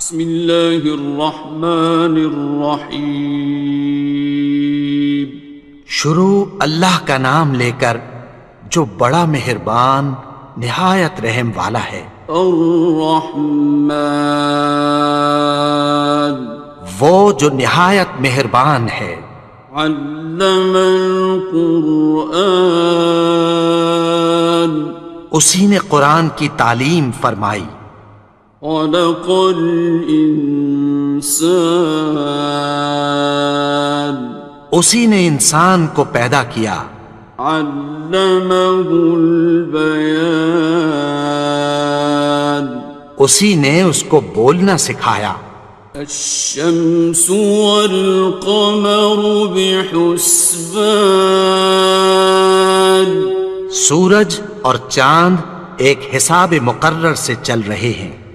بسم اللہ الرحمن الرحیم۔ شروع اللہ کا نام لے کر جو بڑا مہربان نہایت رحم والا ہے۔ الرحمن، وہ جو نہایت مہربان ہے۔ علم القرآن، اسی نے قرآن کی تعلیم فرمائی۔ خلق الانسان، اسی نے انسان کو پیدا کیا۔ علمہ البیان، اسی نے اس کو بولنا سکھایا۔ الشمس والقمر بحسبان، سورج اور چاند ایک حساب مقرر سے چل رہے ہیں۔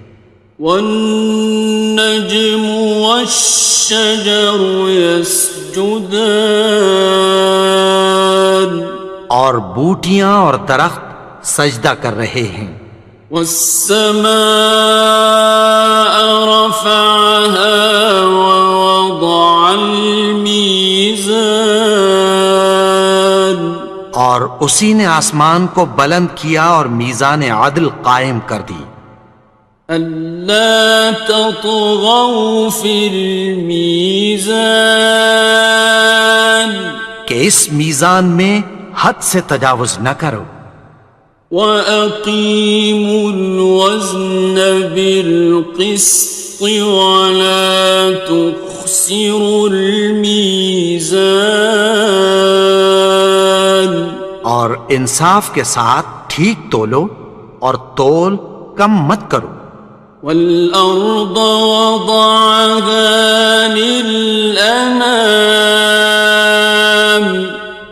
والنجم والشجر يسجدان، اور بوٹیاں اور درخت سجدہ کر رہے ہیں۔ والسماء رفعها ووضع الميزان، اور اسی نے آسمان کو بلند کیا اور میزان عدل قائم کر دی۔ ألا تطغوا في الميزان، کہ اس میزان میں حد سے تجاوز نہ کرو۔ وَأَقِيمُوا الْوَزْنَ بِالْقِسْطِ وَلَا تُخْسِرُوا الْمِيزَانَ، اور انصاف کے ساتھ ٹھیک تولو اور تول کم مت کرو۔ وَالْأَرْضَ وَضَعَهَا لِلْأَنَامِ،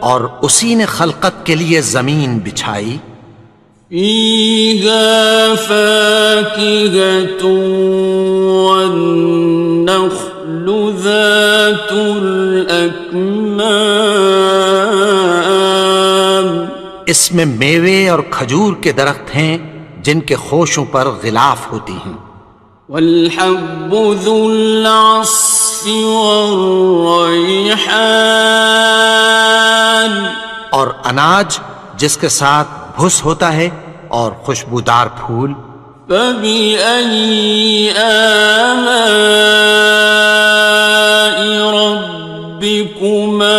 اور اسی نے خلقت کے لیے زمین بچھائی۔ فِيهَا فَاكِهَةٌ وَالنَّخْلُ ذَاتُ الْأَكْمَامِ، اس میں میوے اور کھجور کے درخت ہیں جن کے خوشوں پر غلاف ہوتی ہیں۔ وَالْحَبُّ ذُو الْعَصْفِ وَالرَّيْحَانِ، اور اناج جس کے ساتھ بھس ہوتا ہے اور خوشبودار پھول۔ فَبِأَيِّ آلَاءِ رَبِّكُمَا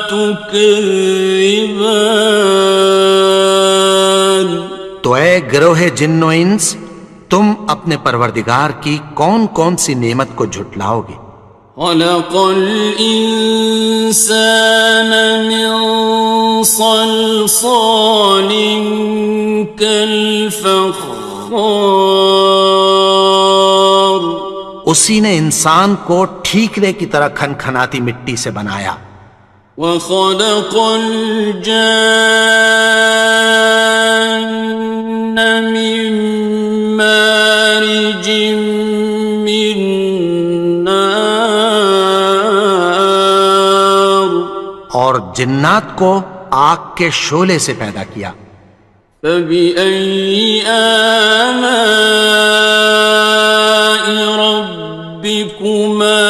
تُكَذِّبَانِ، تو اے گروہ جن و انس، تم اپنے پروردگار کی کون کون سی نعمت کو جھٹلاؤ گے؟ خَلَقَ الْإِنسَانَ مِنْ صَلْصَالٍ كَالْفَخَّارِ، اسی نے انسان کو ٹھیکرے کی طرح کھنکھناتی مٹی سے بنایا۔ وَخَلَقَ الْجَانَّ مِن مَّارِجٍ مِّن نَّارٍ، اور جنات کو آگ کے شعلے سے پیدا کیا۔ فَبِأَيِّ آلَاءِ رَبِّكُمَا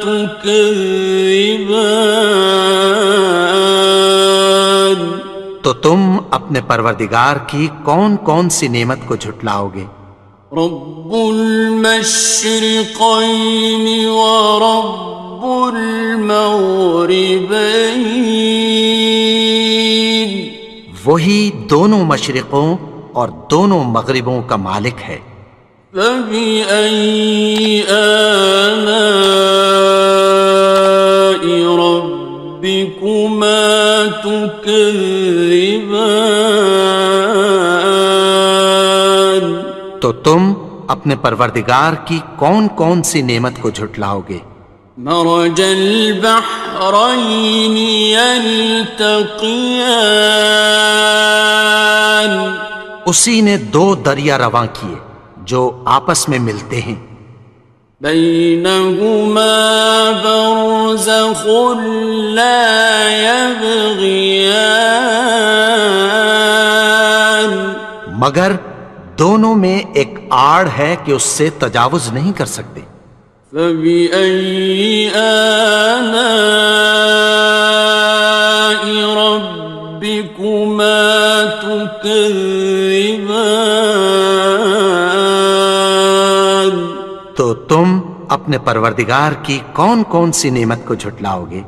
تُكَذِّبَانِ، تو تم اپنے پروردگار کی کون کون سی نعمت کو جھٹلاؤ گے؟ رب المشرقين ورب المغربين، وہی دونوں مشرقوں اور دونوں مغربوں کا مالک ہے۔ فَبِأَيِّ آلَاءِ رَبِّكُمَا تُكَذِّبَانِ، تو تم اپنے پروردگار کی کون کون سی نعمت کو جھٹلاؤ گے؟ مرج البحرين يلتقيان، اسی نے دو دریا رواں کیے جو آپس میں ملتے ہیں۔ بينهما برزخ لا يبغيان، مگر دونوں میں ایک آڑ ہے کہ اس سے تجاوز نہیں کر سکتے۔ فبأي آلاء ربكما تكذبان؟ تو تم اپنے پروردگار کی کون کون سی نعمت کو جھٹلاؤ گے؟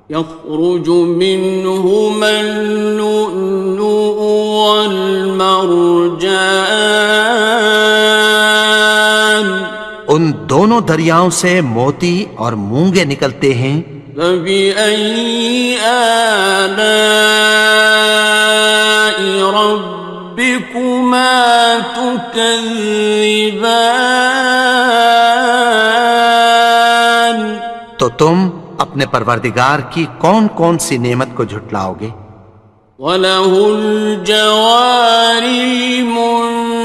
يخرج منهما اللؤلؤ والمرجان ان دونوں دریاؤں سے موتی اور مونگے نکلتے ہیں۔ فبأي آلاء ربكما تكذبان؟ تو تم اپنے پروردگار کی کون کون سی نعمت کو جھٹلاؤ گے؟ وَلَهُ الْجَوَارِ الْمُنشَآتُ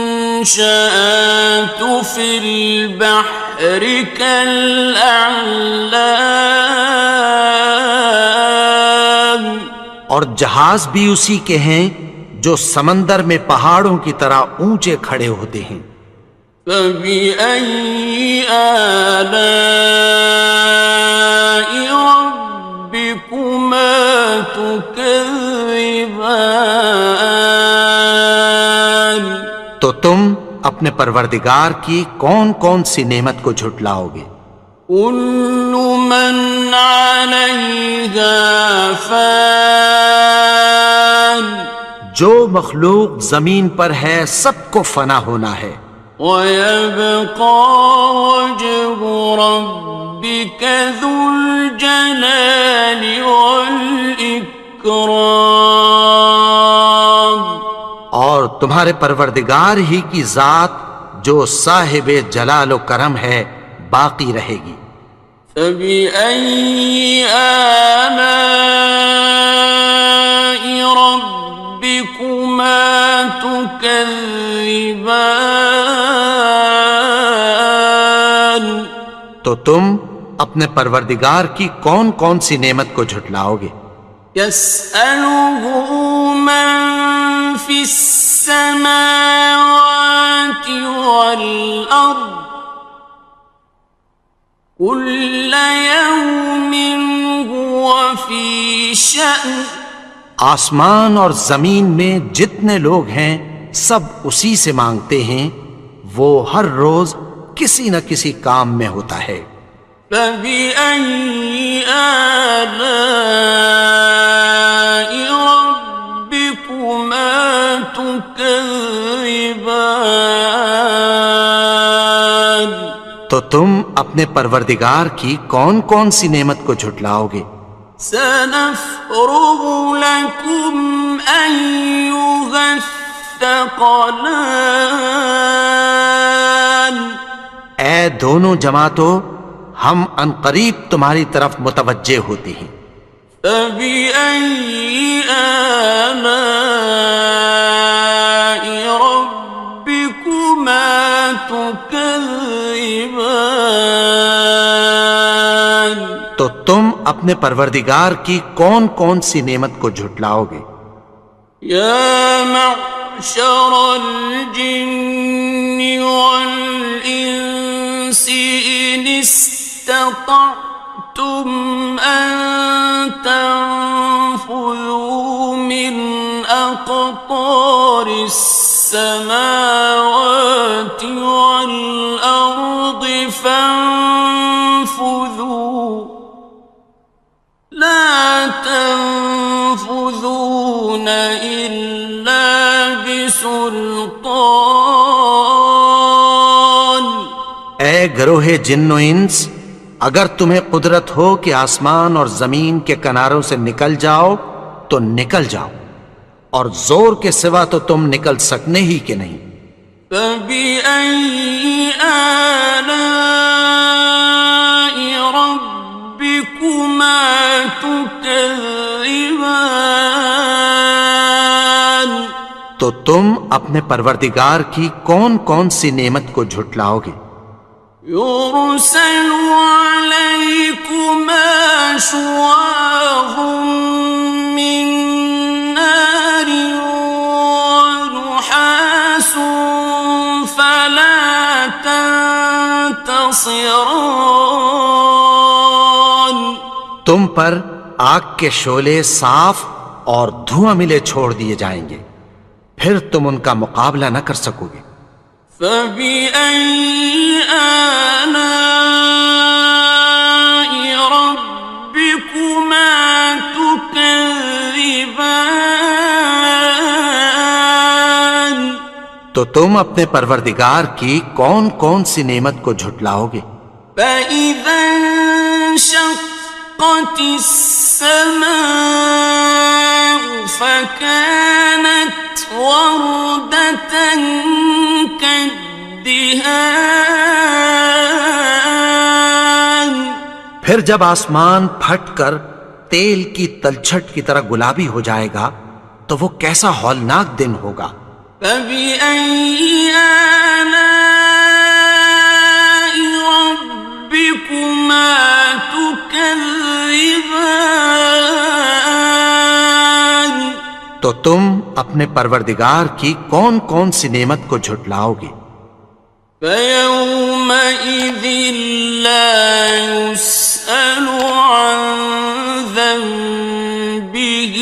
فِي الْبَحْرِ كَالْأَعْلَامِ، اور جہاز بھی اسی کے ہیں جو سمندر میں پہاڑوں کی طرح اونچے کھڑے ہوتے ہیں۔ فَبِأَيِّ آلَاءِ رَبِّكُمَا تُكَذِّبَانِ؟ تو تم اپنے پروردگار کی کون کون سی نعمت کو جھٹلاؤ گے؟ كُلُّ مَنْ عَلَيْهَا فَانٍ، جو مخلوق زمین پر ہے سب کو فنا ہونا ہے۔ وَيَبْقَى وَجْهُ رَبِّكَ ذُو الْجَلَالِ وَالْإِكْرَامِ، اور تمہارے پروردگار ہی کی ذات جو صاحب جلال و کرم ہے باقی رہے گی۔ فَبِأَيِّ آلَاءِ رَبِّكُمَا تُكَذِّبَانِ؟ تو تم اپنے پروردگار کی کون کون سی نعمت کو جھٹلاؤ گے؟ يَسْأَلُهُ مَن فِي السَّمَاوَاتِ وَالْأَرْضِ كُلَّ يَوْمٍ هُوَ فِي شَأْنٍ، آسمان اور زمین میں جتنے لوگ ہیں سب اسی سے مانگتے ہیں، وہ ہر روز کسی نہ کسی کام میں ہوتا ہے۔ فَبِأَيِّ آلَاءِ رَبِّكُمَا تُكَذِّبَانِ؟ تو تم اپنے پروردگار کی کون کون سی نعمت کو جھٹلاؤ گے؟ سَنَفْرُغُ لَكُمْ أَيُّهَ الثَّقَلَانِ؟ اے دونوں جماعتوں، ہم عنقریب تمہاری طرف متوجہ ہوتے ہیں۔ فَبِأَيِّ آلَاءِ رَبِّكُمَا تُكَذِّبَانِ؟ تو تم اپنے پروردگار کی کون کون سی نعمت کو جھٹلاؤ گے؟ يَا مَعْشَرَ الْجِنِّ وَالْإِنسِ إِنِ اسْتَطَعْتُمْ أَن تَنفُذُوا مِنْ أَقْطَارِ السَّمَاوَاتِ وَالْأَرْضِ فَانفُذُوا لَا تَنفُذُونَ إِلَّا بِسُلْطَانٍ۔ اے گروہ جن و انس، اگر تمہیں قدرت ہو کہ آسمان اور زمین کے کناروں سے نکل جاؤ تو نکل جاؤ، اور زور کے سوا تو تم نکل سکنے ہی کہ نہیں۔ فَبِأَيِّ آلَاءِ رَبِّكُمَا تُكَذِّبَانِ؟ تو تم اپنے پروردگار کی کون کون سی نعمت کو جھٹلاؤ گے؟ يُرْسَلُ عَلَيْكُمَا شُوَاظٌ مِّن نَّارٍ وَنُحَاسٌ فَلَا خصران. تم پر آگ کے شعلے صاف اور دھواں ملے چھوڑ دیے جائیں گے، پھر تم ان کا مقابلہ نہ کر سکو گے۔ فبأي آلاء ربكما تكذبان. تو تم اپنے پروردگار کی کون کون سی نعمت کو جھٹلاؤ گے؟ فإذا انشقت السماء فكانت وردة كالدهان. پھر جب آسمان پھٹ کر تیل کی تلچھٹ کی طرح گلابی ہو جائے گا تو وہ کیسا ہولناک دن ہوگا۔ فبأي آلاء ربكما تكذبان. تو تم اپنے پروردگار کی کون کون سی نعمت کو جھٹلاؤ گے؟ فيومئذ لا يسأل عن ذنبه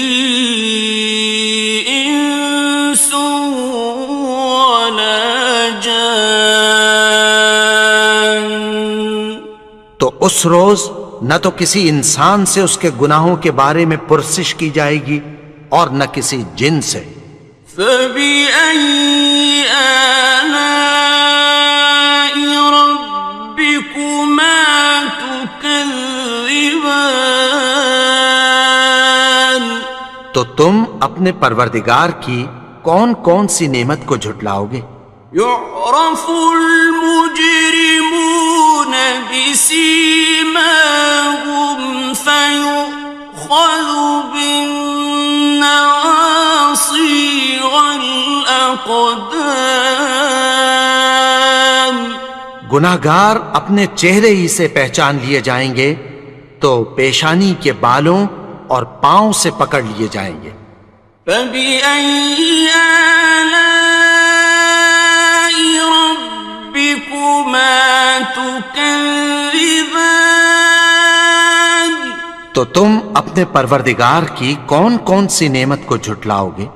إنس ولا جان. تو اس روز نہ تو کسی انسان سے اس کے گناہوں کے بارے میں پرسش کی جائے گی اور نہ کسی جن سے۔ فبأي آلاء ربكما تكذبان. تو تم اپنے پروردگار کی کون کون سی نعمت کو جھٹلاؤ گے؟ يعرف المجرمون بسيماهم فيؤخذ بالنواصي والأقدام. گناہگار اپنے چہرے ہی سے پہچان لیے جائیں گے تو پیشانی کے بالوں اور پاؤں سے پکڑ لیے جائیں گے۔ فبأي آلاء ربكما تكذبان. تو تم اپنے پروردگار کی کون کون سی نعمت کو جھٹلاؤ گے؟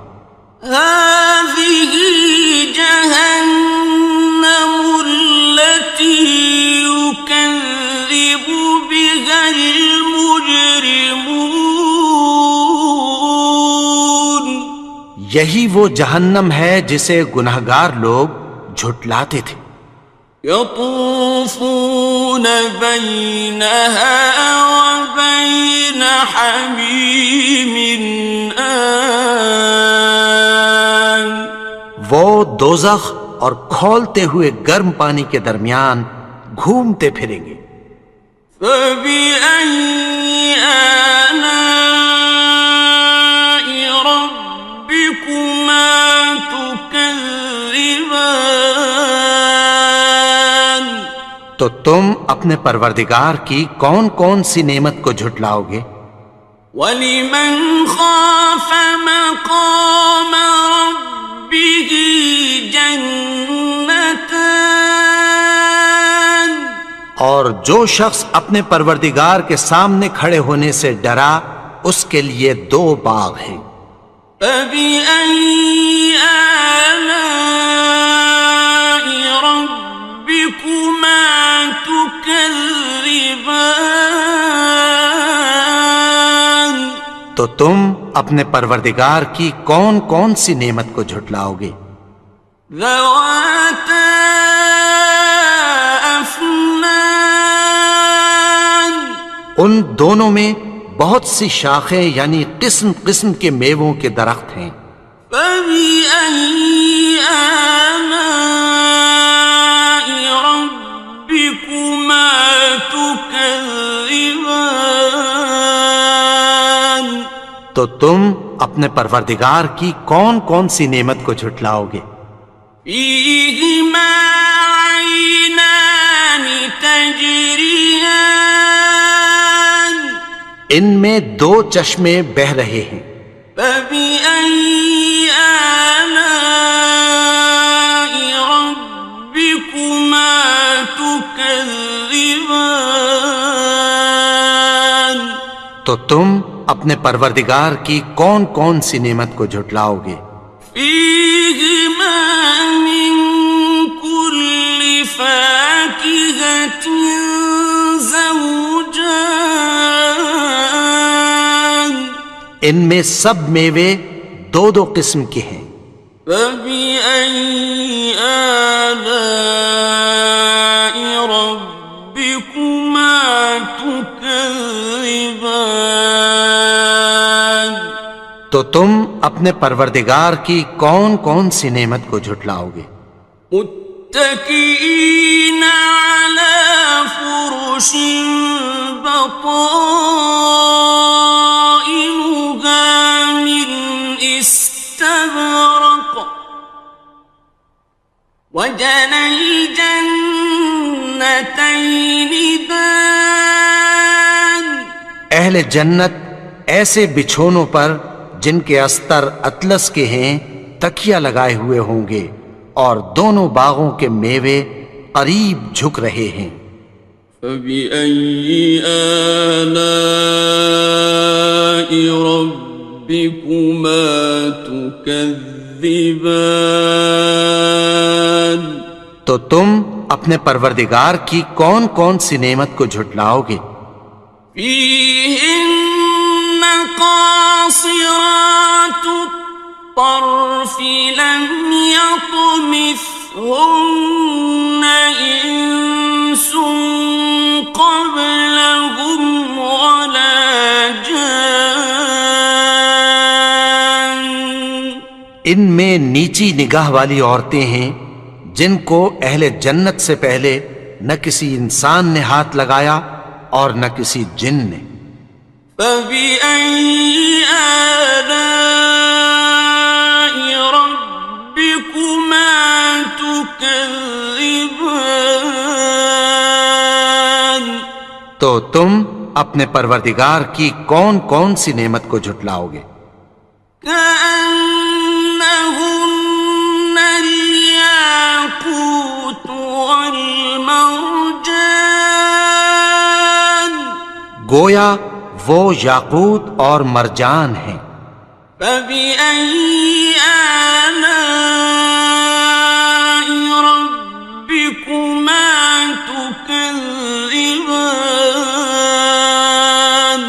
هذه جهنم التي يكذب بها المجرمون. یہی وہ جہنم ہے جسے گناہگار لوگ جھٹلاتے تھے۔ يطوفون بينها وبين حميم آن. وہ دوزخ اور کھولتے ہوئے گرم پانی کے درمیان گھومتے پھریں گے۔ فبأي آلاء ربكما تكذبان. تو تم اپنے پروردگار کی کون کون سی نعمت کو جھٹلاؤ گے؟ وَلِمَنْ خَافَ مَقَامَ رَبِّهِ جَنَّتَانِ. اور جو شخص اپنے پروردگار کے سامنے کھڑے ہونے سے ڈرا اس کے لیے دو باغ ہیں۔ فَبِأَيِّ آلَاءِ رَبِّكُمَا تُكَذِّبَانِ. تو تم اپنے پروردگار کی کون کون سی نعمت کو جھٹلاؤ گے؟ ذَوَاتَا أَفْنَانٍ. ان دونوں میں بہت سی شاخیں یعنی قسم قسم کے میووں کے درخت ہیں۔ فَبِأَيِّ آلَاءِ رَبِّكُمَا تُكَذِّبَانِ. تو تم اپنے پروردگار کی کون کون سی نعمت کو جھٹلاؤ گے؟ فِيهِمَا عَيْنَانِ تَجْرِيَانِ. ان میں دو چشمے بہہ رہے ہیں۔ فَبِأَيِّ آلَاءِ رَبِّكُمَا تُكَذِّبَانِ. تم اپنے پروردگار کی کون کون سی نعمت کو جھٹلاؤ گے؟ فيهما من كل فاكهة زوجان ان میں سب میوے دو دو قسم کے ہیں۔ فبأي آلاء ربكما تكذبان تو تم اپنے پروردگار کی کون کون سی نعمت کو جھٹلاؤ گے؟ متكئين على فرش بطائنها من استبرق وجنى الجنتين دان اہل جنت ایسے بچھونوں پر جن کے استر اطلس کے ہیں تکیہ لگائے ہوئے ہوں گے، اور دونوں باغوں کے میوے قریب جھک رہے ہیں۔ فبأي آلاء ربكما تكذبان تو تم اپنے پروردگار کی کون کون سی نعمت کو جھٹلاؤ گے؟ فيهن قاصرات الطرف لم يطمثهن إنس قبلهم ولا جان ان میں نیچی نگاہ والی عورتیں ہیں جن کو اہل جنت سے پہلے نہ کسی انسان نے ہاتھ لگایا اور نہ کسی جن نے۔ فبأي آلاء ربكما تكذبان تو تم اپنے پروردگار کی کون کون سی نعمت کو جھٹلاؤ گے؟ كأنهن الياقوت والمرجان گویا وہ یاقوت اور مرجان ہیں۔ فبأي آلاء ربكما تكذبان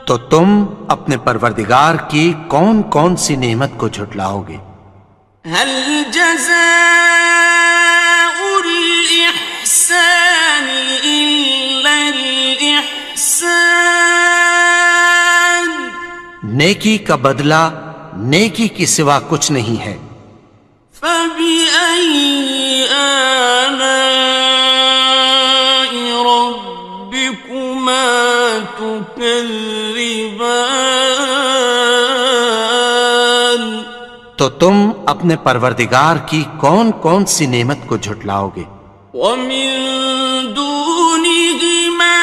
تو تم اپنے پروردگار کی کون کون سی نعمت کو جھٹلاؤ گے؟ هل جزاء الإحسان إلا الإحسان نیکی کا بدلہ نیکی کی سوا کچھ نہیں ہے۔ فبأي آلاء ربكما تكذبان تو تم اپنے پروردگار کی کون کون سی نعمت کو جھٹلاؤ گے؟ ومن دونهما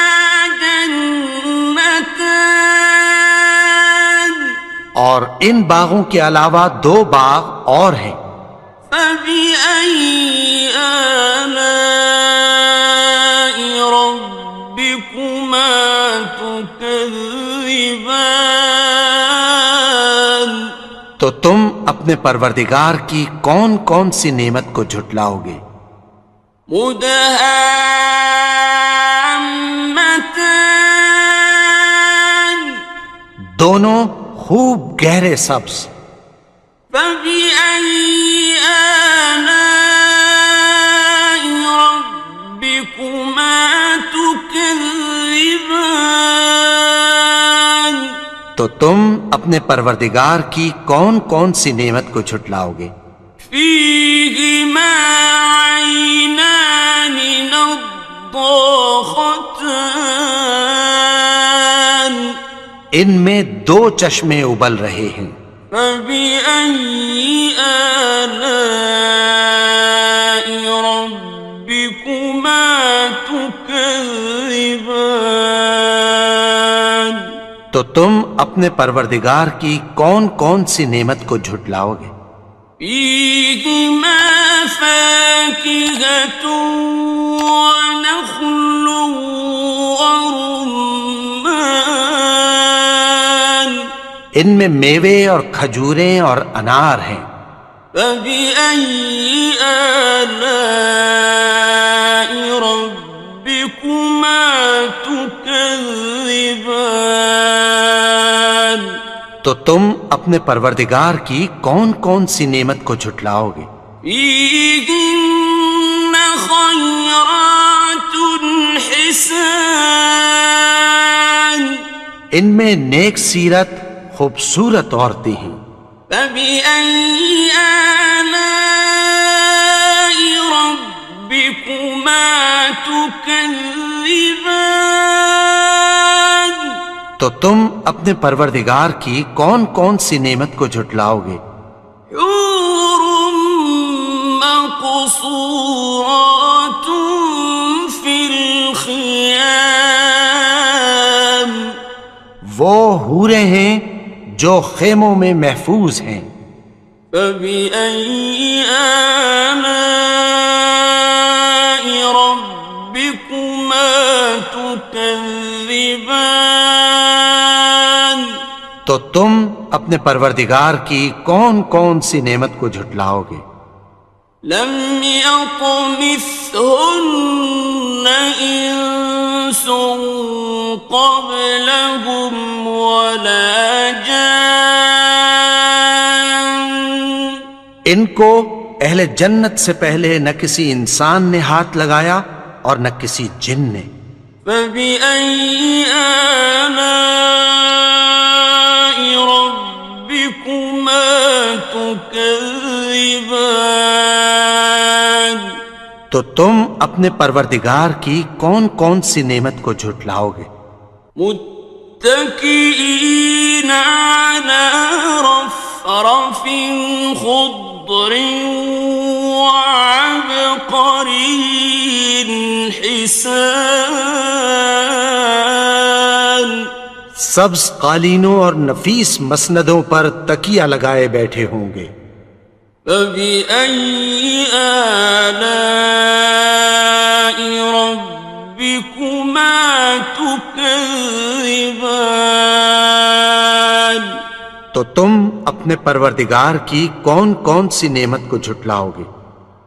جنتان اور ان باغوں کے علاوہ دو باغ اور ہیں۔ فبأي آلاء ربكما تكذبان تو تم اپنے پروردگار کی کون کون سی نعمت کو جھٹلاؤ گے؟ مدهامتان دونوں خوب گہرے سبز۔ فبأي آلاء ربكما تكذبان تو تم اپنے پروردگار کی کون کون سی نعمت کو جھٹلاؤ گے؟ فيهما عينان نضاختان ان میں دو چشمے ابل رہے ہیں۔ فبأي آلاء ربكما تكذبان تو تم اپنے پروردگار کی کون کون سی نعمت کو جھٹلاؤ گے؟ فيهما فاكهة ونخل ورمان ان میں میوے اور کھجوریں اور انار ہیں۔ فبأي آلاء ربكما تكذبان؟ تو تم اپنے پروردگار کی کون کون سی نعمت کو جھٹلاؤ گے؟ فيهن خيرات حسان، ان میں نیک سیرت خوبصورت عورتیں ہیں۔ فبأي آلاء ربكما تكذبان؟ تو تم اپنے پروردگار کی کون کون سی نعمت کو جھٹلاؤ گے؟ حور مقصورات في الخيام، وہ حوریں ہیں جو خیموں میں محفوظ ہیں۔ فبأي آلاء ربكما تكذبان؟ تو تم اپنے پروردگار کی کون کون سی نعمت کو جھٹلاؤ گے؟ لم يطمثهن إنس قبلهم ولا جان، ان کو اہل جنت سے پہلے نہ کسی انسان نے ہاتھ لگایا اور نہ کسی جن نے۔ فبأي آلاء ربكما تكذبان؟ تو تم اپنے پروردگار کی کون کون سی نعمت کو جھٹلاؤ گے؟ متكئين على رفرف خضر وعبقري حسان، سبز قالینوں اور نفیس مسندوں پر تکیہ لگائے بیٹھے ہوں گے۔ فبأي آلاء ربكما تكذبان؟ تو تم اپنے پروردگار کی کون کون سی نعمت کو جھٹلاؤ گے؟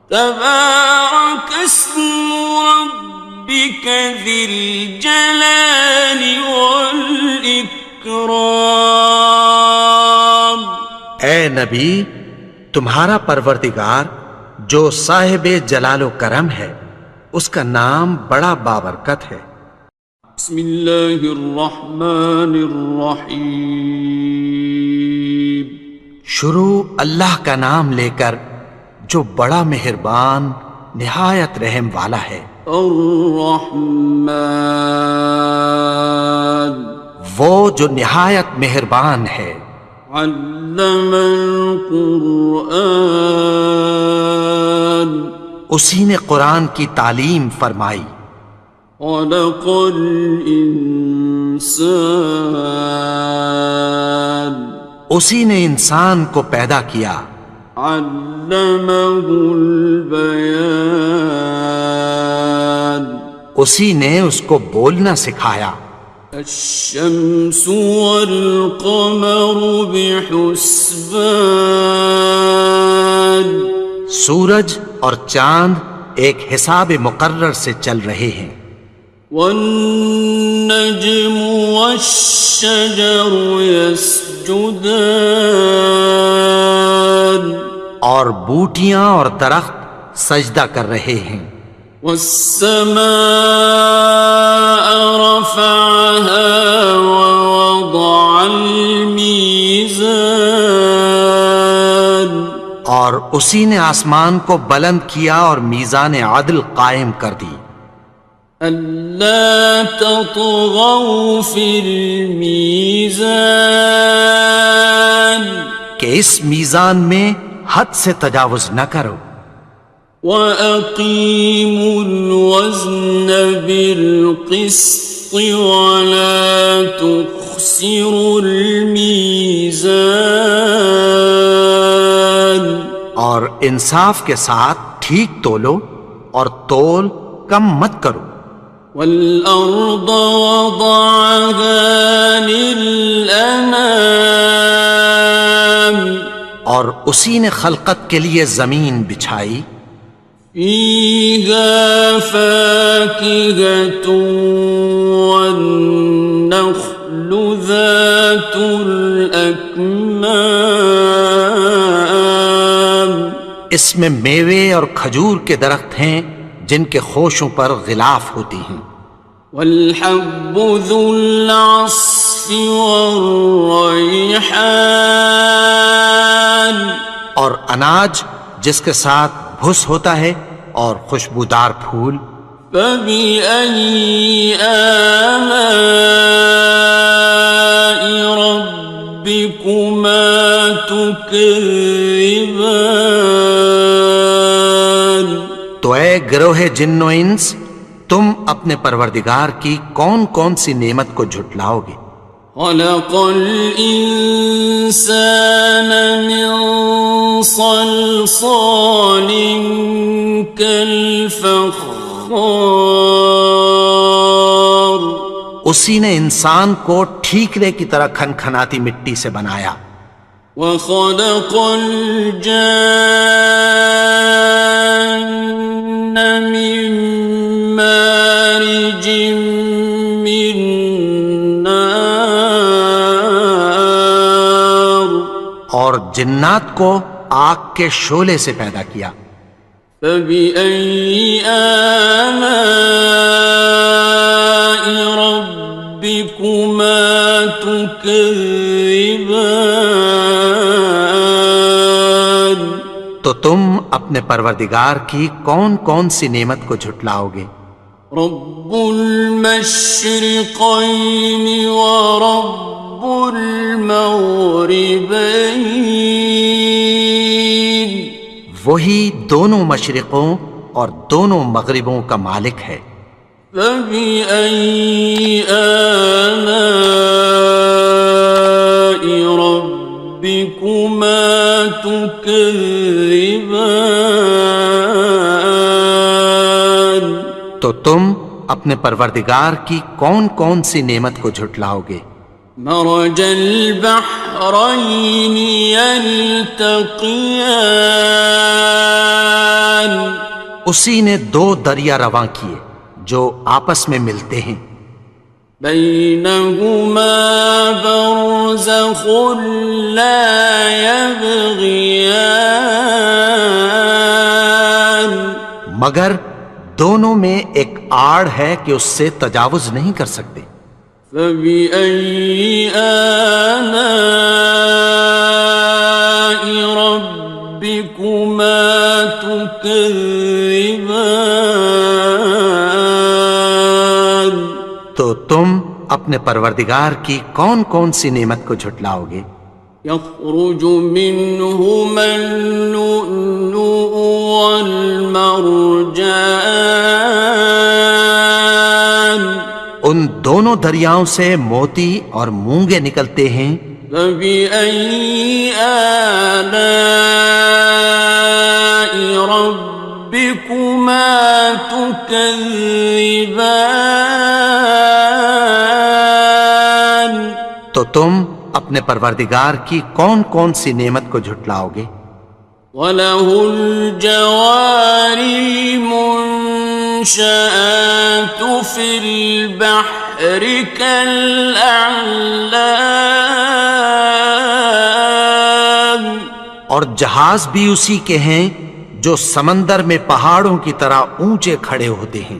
تبارك اسم ربك ذي الجلال والإكرام۔ اے نبی، تمہارا پروردگار جو صاحب جلال و کرم ہے، اس کا نام بڑا بابرکت ہے۔ بسم اللہ الرحمن الرحیم، شروع اللہ کا نام لے کر جو بڑا مہربان نہایت رحم والا ہے۔ الرحمن، وہ جو نہایت مہربان ہے۔ علم القرآن، اسی نے قرآن کی تعلیم فرمائی۔ خلق الانسان، اسی نے انسان کو پیدا کیا۔ علمہ البیان، اسی نے اس کو بولنا سکھایا۔ الشمس والقمر بحسبان، سورج اور چاند ایک حساب مقرر سے چل رہے ہیں۔ والنجم والشجر يسجدان، اور بوٹیاں اور درخت سجدہ کر رہے ہیں۔ والسماء رفعها ووضع الميزان، اور اسی نے آسمان کو بلند کیا اور میزان عدل قائم کر دی۔ ألا تطغوا في الميزان، کہ اس میزان میں حد سے تجاوز نہ کرو۔ وَأَقِيمُوا الْوَزْنَ بِالْقِسْطِ وَلَا تُخْسِرُوا الْمِيزَانَ، اور انصاف کے ساتھ ٹھیک تولو اور تول کم مت کرو۔ وَالْأَرْضَ وَضَعَهَا لِلْأَنَامِ، اور اسی نے خلقت کے لیے زمین بچھائی، فيها فاكهة والنخل ذات الأكمام، اس میں میوے اور کھجور کے درخت ہیں جن کے خوشوں پر غلاف ہوتی ہیں، والحب ذو العصف والریحان، اور اناج جس کے ساتھ بھس ہوتا ہے اور خوشبودار پھول، فبأي آلاء ربكما تكذبان۔ تو اے گروہ جن و انس، تم اپنے پروردگار کی کون کون سی نعمت کو جھٹلاؤ گے؟ خلق الإنسان من صلصال كالفخار، اسی نے انسان کو ٹھیکرے کی طرح کھنکھناتی مٹی سے بنایا، وخلق الجان من مارج من نار، اور جنات کو آگ کے شعلے سے پیدا کیا، فبأي آلاء ربكما تكذبان۔ تو تم اپنے پروردگار کی کون کون سی نعمت کو جھٹلاؤ گے؟ رب المشرقين ورب المغربين، وہی دونوں مشرقوں اور دونوں مغربوں کا مالک ہے، فبأي آلاء ربكما تكذبان۔ تو تم اپنے پروردگار کی کون کون سی نعمت کو جھٹلاؤ گے؟ مرج البحرين يلتقيان، اسی نے دو دریا رواں کیے جو آپس میں ملتے ہیں، بينهما برزخ لا يبغيان، مگر دونوں میں ایک آڑ ہے کہ اس سے تجاوز نہیں کر سکتے، فبأي آلاء ربكما تكذبان۔ تو تم اپنے پروردگار کی کون کون سی نعمت کو جھٹلاؤ گے؟ يخرج منهما اللؤلؤ والمرجان، ان دونوں دریاؤں سے موتی اور مونگے نکلتے ہیں، فبأي آلاء ربكما تكذبان۔ تو تم اپنے پروردگار کی کون کون سی نعمت کو جھٹلاؤ گے؟ وَلَهُ الْجَوَارِ الْمُنشَآتُ فِي الْبَحْرِ كَالْأَعْلَامِ، اور جہاز بھی اسی کے ہیں جو سمندر میں پہاڑوں کی طرح اونچے کھڑے ہوتے ہیں،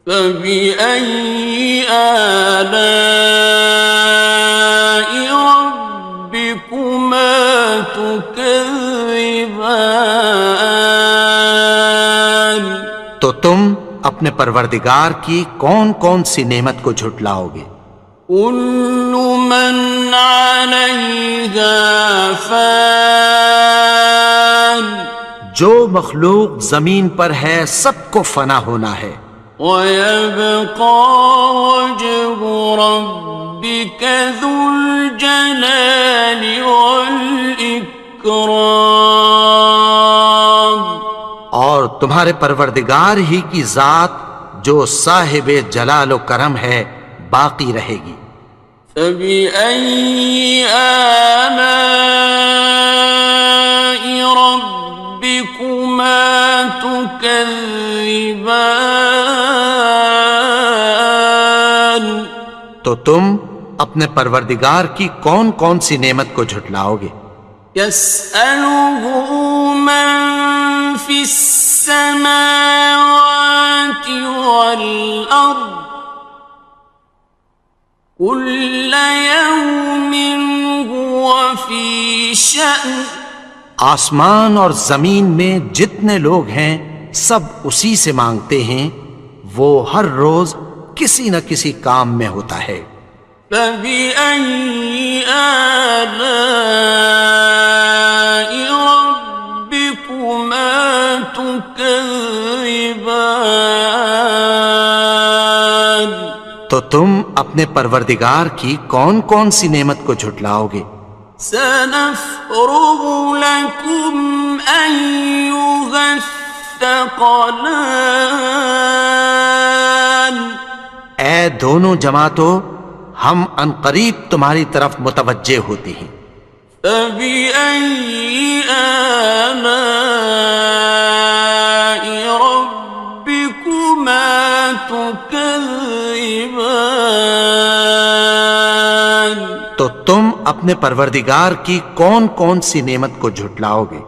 فَبِأَيِّ آلَاءِ رَبِّكُمَا تُكَذِّبَانِ۔ تو تم اپنے پروردگار کی کون کون سی نعمت کو جھٹلاؤ گے؟ كل من عليها فان، جو مخلوق زمین پر ہے سب کو فنا ہونا ہے، ويبقى وجه ربك ذو الجلال والإكرام، اور تمہارے پروردگار ہی کی ذات جو صاحب جلال و کرم ہے باقی رہے گی، فبأي آلاء ربكما تكذبان؟ تو تم اپنے پروردگار کی کون کون سی نعمت کو جھٹلاؤ گے؟ يسأله من في السماوات والأرض كل يوم هو في شأن. آسمان اور زمین میں جتنے لوگ ہیں سب اسی سے مانگتے ہیں، وہ ہر روز کسی نہ کسی کام میں ہوتا ہے۔ فبأي آلاء ربكما تكذبان؟ تو تم اپنے پروردگار کی کون کون سی نعمت کو جھٹلاؤ گے؟ سنفرغ لكم أيها الثقلان. اے دونوں جماعتوں، ہم عنقریب تمہاری طرف متوجہ ہوتے ہیں۔ فبأي آلاء ربكما تكذبان؟ تو تم اپنے پروردگار کی کون کون سی نعمت کو جھٹلاؤ گے؟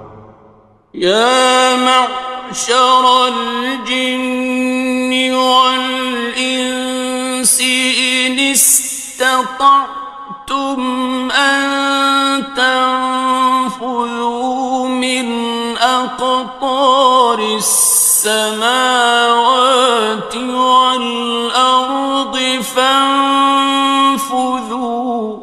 یا معشر الجن والانس ان استطعتم ان تنفذوا من اقطار السماوات والارض فانفذوا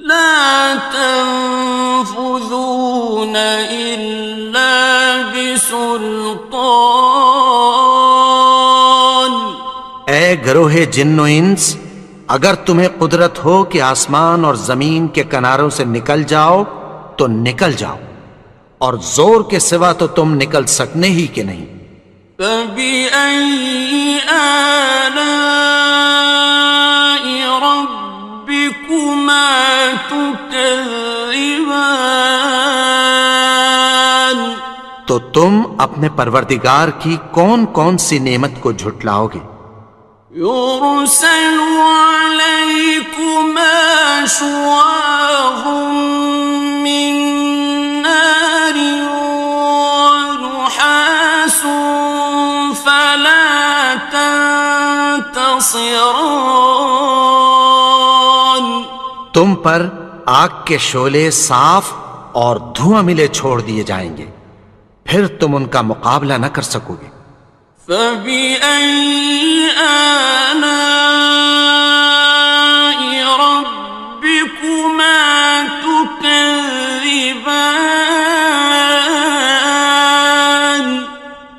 لا تنفذون إلا بسلطان. اے گروہ جن و انس، اگر تمہیں قدرت ہو کہ آسمان اور زمین کے کناروں سے نکل جاؤ تو نکل جاؤ، اور زور کے سوا تو تم نکل سکنے ہی کہ نہیں۔ فبأي آلاء ربكما تكذبان؟ تو تم اپنے پروردگار کی کون کون سی نعمت کو جھٹلاؤ گے؟ يرسل عليكما شواظ من نار ونحاس فلا تنتصران. تم پر آگ کے شعلے صاف اور دھواں ملے چھوڑ دیے جائیں گے، پھر تم ان کا مقابلہ نہ کر سکو گے۔ فبأي آلاء ربكما تكذبان؟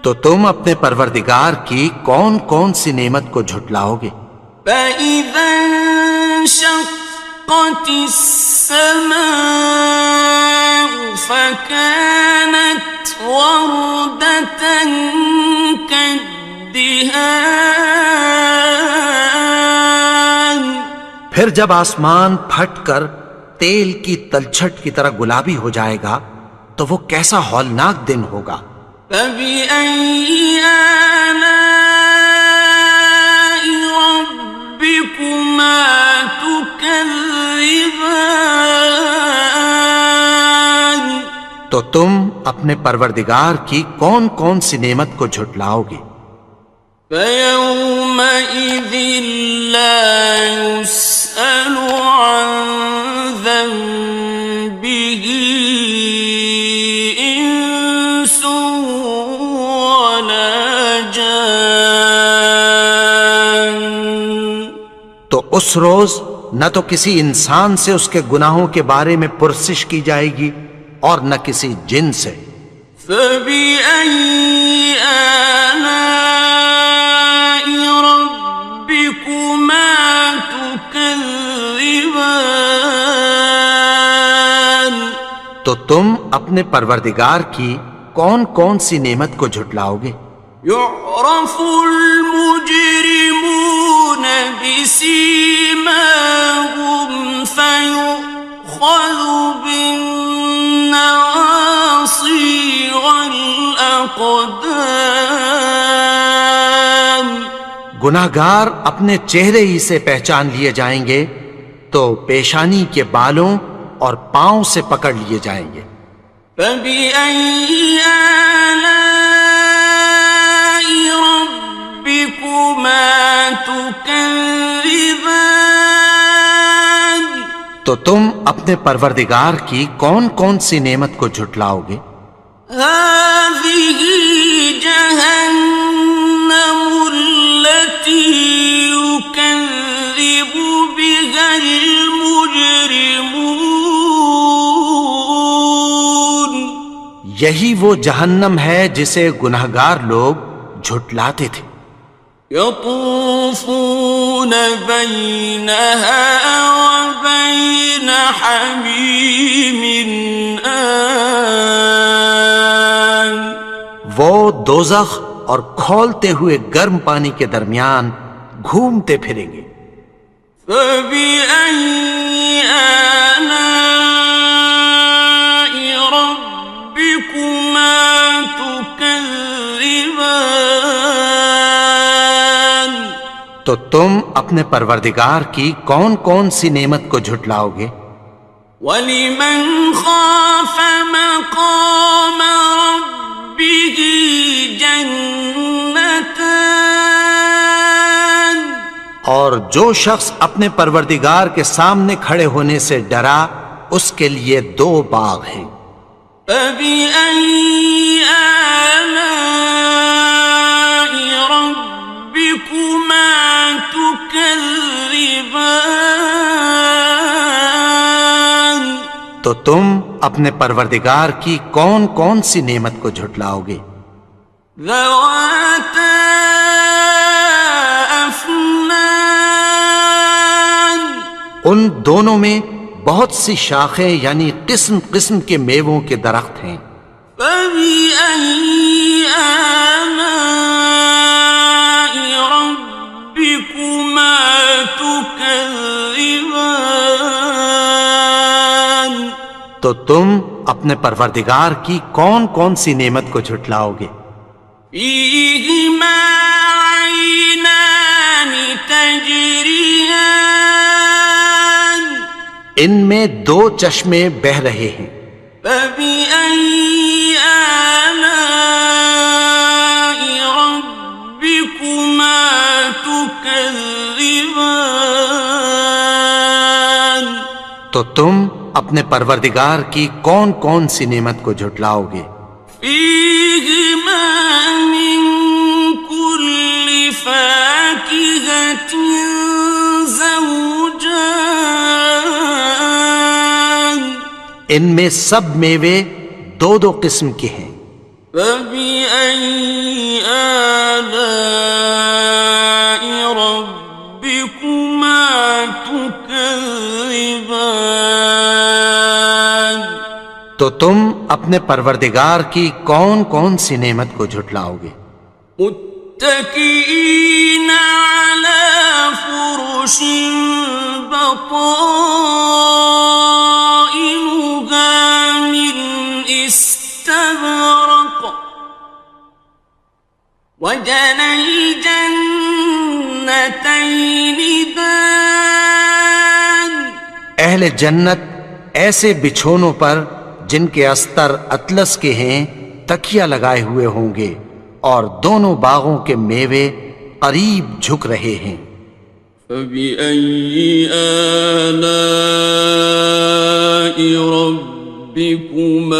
تو تم اپنے پروردگار کی کون کون سی نعمت کو جھٹلاؤ گے؟ فإذا انشقت السماء فكانت وردة كالدهان. پھر جب آسمان پھٹ کر تیل کی تلچھٹ کی طرح گلابی ہو جائے گا تو وہ کیسا ہولناک دن ہوگا۔ فبأي آلاء ربكما تكذبان؟ تو تم اپنے پروردگار کی کون کون سی نعمت کو جھٹلاؤ گے؟ فيومئذ لا يسأل عن ذنبه إنس ولا جان. تو اس روز نہ تو کسی انسان سے اس کے گناہوں کے بارے میں پرسش کی جائے گی اور نہ کسی جن سے۔ فبأي آلاء ربكما تكذبان؟ تو تم اپنے پروردگار کی کون کون سی نعمت کو جھٹلاؤ گے؟ يعرف المجرمون بسيماهم گناہگار اپنے چہرے ہی سے پہچان لیے جائیں گے تو پیشانی کے بالوں اور پاؤں سے پکڑ لیے جائیں گے۔ فَبِأَيِّ آلَاءِ رَبِّكُمَا تُكَذِّبَانِ؟ تو تم اپنے پروردگار کی کون کون سی نعمت کو جھٹلاؤ گے؟ هَٰذِهِ جَهَنَّمُ الَّتِي يُكَذِّبُ بِهَا الْمُجْرِمُونَ۔ یہی وہ جہنم ہے جسے گناہگار لوگ جھٹلاتے تھے۔ يطوفون بينها وبين حميم آن۔ وہ دوزخ اور کھولتے ہوئے گرم پانی کے درمیان گھومتے پھریں گے۔ فَبِأَيِّ آلَاءِ رَبِّكُمَا تُكَذِّبَانِ؟ تو تم اپنے پروردگار کی کون کون سی نعمت کو جھٹلاؤ گے؟ وَلِمَنْ خَافَ مَقَامَ رَبِّهِ جَنَّتَانِ؟ اور جو شخص اپنے پروردگار کے سامنے کھڑے ہونے سے ڈرا اس کے لیے 2 باغ ہیں۔ فَبِأَيِّ آلَاءِ رَبِّكُمَا تُكَذِّبَانِ؟ تو تم اپنے پروردگار کی کون کون سی نعمت کو جھٹلاؤ گے؟ ذَوَاتَا أَفْنَانٍ۔ ان دونوں میں بہت سی شاخیں یعنی قسم قسم کے میووں کے درخت ہیں۔ فَبِأَيِّ آلَاءِ رَبِّكُمَا تُكَذِّبَانِ؟ تو تم اپنے پروردگار کی کون کون سی نعمت کو جھٹلاؤ گے؟ فِيهِمَا عَيْنَانِ تَجْرِيَانِ۔ ان میں 2 چشمے بہہ رہے ہیں۔ فَبِأَيِّ آلَاءِ رَبِّكُمَا تُكَذِّبَانِ؟ تو تم اپنے پروردگار کی کون کون سی نعمت کو جھٹلاؤ گے؟ فِيهِمَا مِن كُلِّ فَاكِهَةٍ زَوْجَانِ۔ ان میں سب میوے 2 قسم کے ہیں۔ فَبِأَيِّ آلَاءِ رَبِّكُمَا تُكَذِّبَانِ؟ تو تم اپنے پروردگار کی کون کون سی نعمت کو جھٹلاؤ گے؟ متكئين على فرش بطائنها من استبرق وجنى الجنتين دان۔ اہل جنت ایسے بچھونوں پر جن کے استر اطلس کے ہیں تکیہ لگائے ہوئے ہوں گے اور دونوں باغوں کے میوے قریب جھک رہے ہیں۔ فَبِأَيِّ آلَاءِ رَبِّكُمَا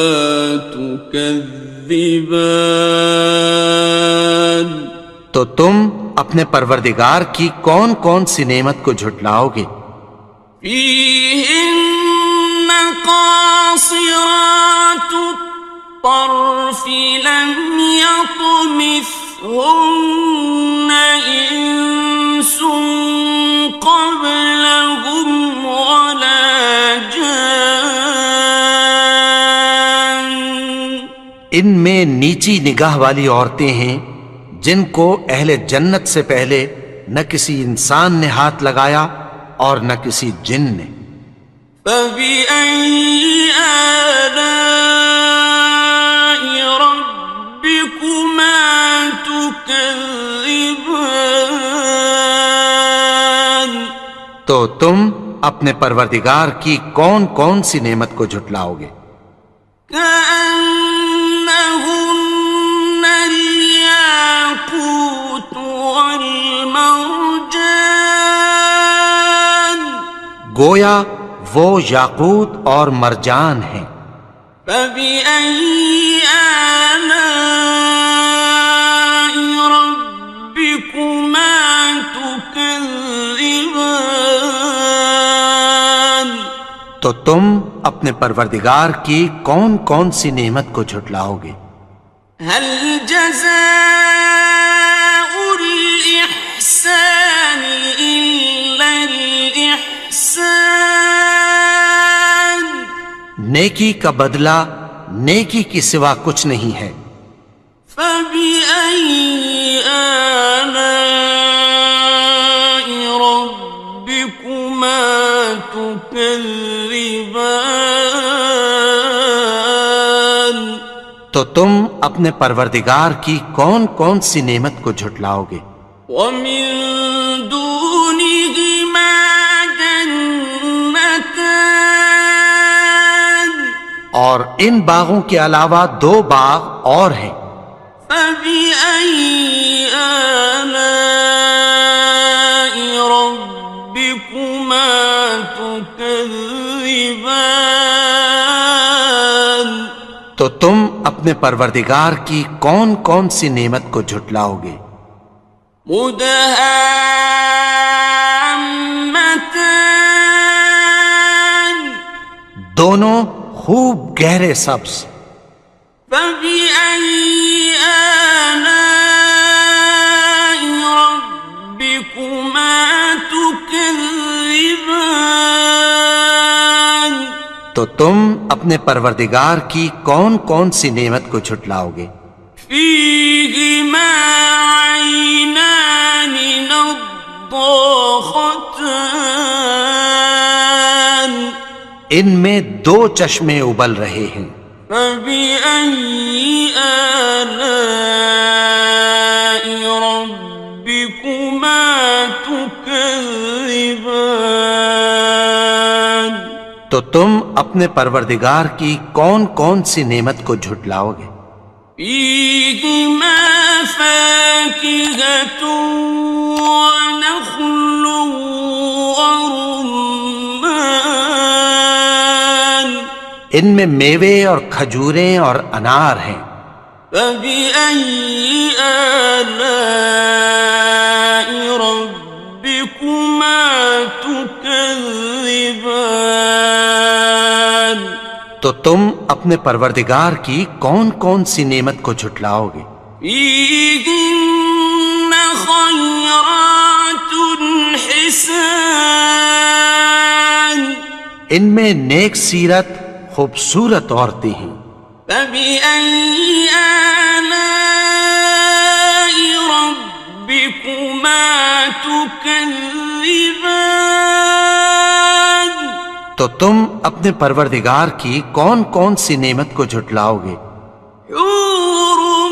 تُكَذِّبَانِ؟ تو تم اپنے پروردگار کی کون کون سی نعمت کو جھٹلاؤ گے؟ فِيهِنَّ قَاصِرَاتُ الطَّرْفِ لَمْ يَطْمِثْهُنَّ إِنسٌ قَبْلَهُمْ وَلَا جَانٌّ۔ ان میں نیچی نگاہ والی عورتیں ہیں جن کو اہل جنت سے پہلے نہ کسی انسان نے ہاتھ لگایا اور نہ کسی جن نے۔ فَبِأَيِّ آلَاءِ رَبِّكُمَا تُكَذِّبَانِ؟ تو تم اپنے پروردگار کی کون کون سی نعمت کو جھٹلاؤ گے؟ كأنهن الياقوت والمرجان گویا وہ یاقوت اور مرجان ہیں۔ فبأي آلاء ربكما تكذبان تو تم اپنے پروردگار کی کون کون سی نعمت کو جھٹلاؤ گے؟ هل جزاء الإحسان إلا الإحسان نیکی کا بدلہ نیکی کی سوا کچھ نہیں ہے۔ فبأي آلاء ربكما تكذبان تو تم اپنے پروردگار کی کون کون سی نعمت کو جھٹلاؤ گے؟ ومن دونهما جنتان اور ان باغوں کے علاوہ دو باغ اور ہیں۔ فبأي آلاء ربكما تكذبان تو تم اپنے پروردگار کی کون کون سی نعمت کو جھٹلاؤ گے؟ مدهامتان دونوں خوب گہرے سبز۔ فبأي آلاء ربكما تكذبان تو تم اپنے پروردگار کی کون کون سی نعمت کو جھٹلاؤ گے؟ فيهما عينان نضاختان ان میں دو چشمے ابل رہے ہیں۔ فبأي آلاء ربكما تكذبان تو تم اپنے پروردگار کی کون کون سی نعمت کو جھٹلاؤ گے؟ فيهما فاكهة ونخل ورمان ان میں میوے اور کھجوریں اور انار ہیں۔ فبأي آلاء ربكما تكذبان تو تم اپنے پروردگار کی کون کون سی نعمت کو جھٹلاؤ گے؟ فيهن خيرات حسان ان میں نیک سیرت خوبصورت عورتیں ہیں۔ فبأي آلاء ربكما تكذبان تو تم اپنے پروردگار کی کون کون سی نعمت کو جھٹلاؤ گے؟ حور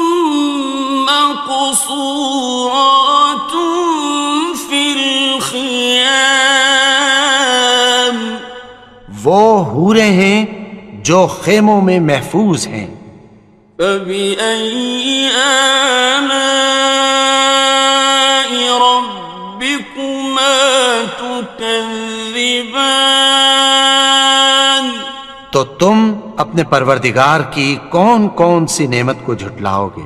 مقصورات في الخيام وہ حوریں ہیں جو خیموں میں محفوظ ہیں۔ فبأي آلاء ربكما تكذبان تو تم اپنے پروردگار کی کون کون سی نعمت کو جھٹلاؤ گے؟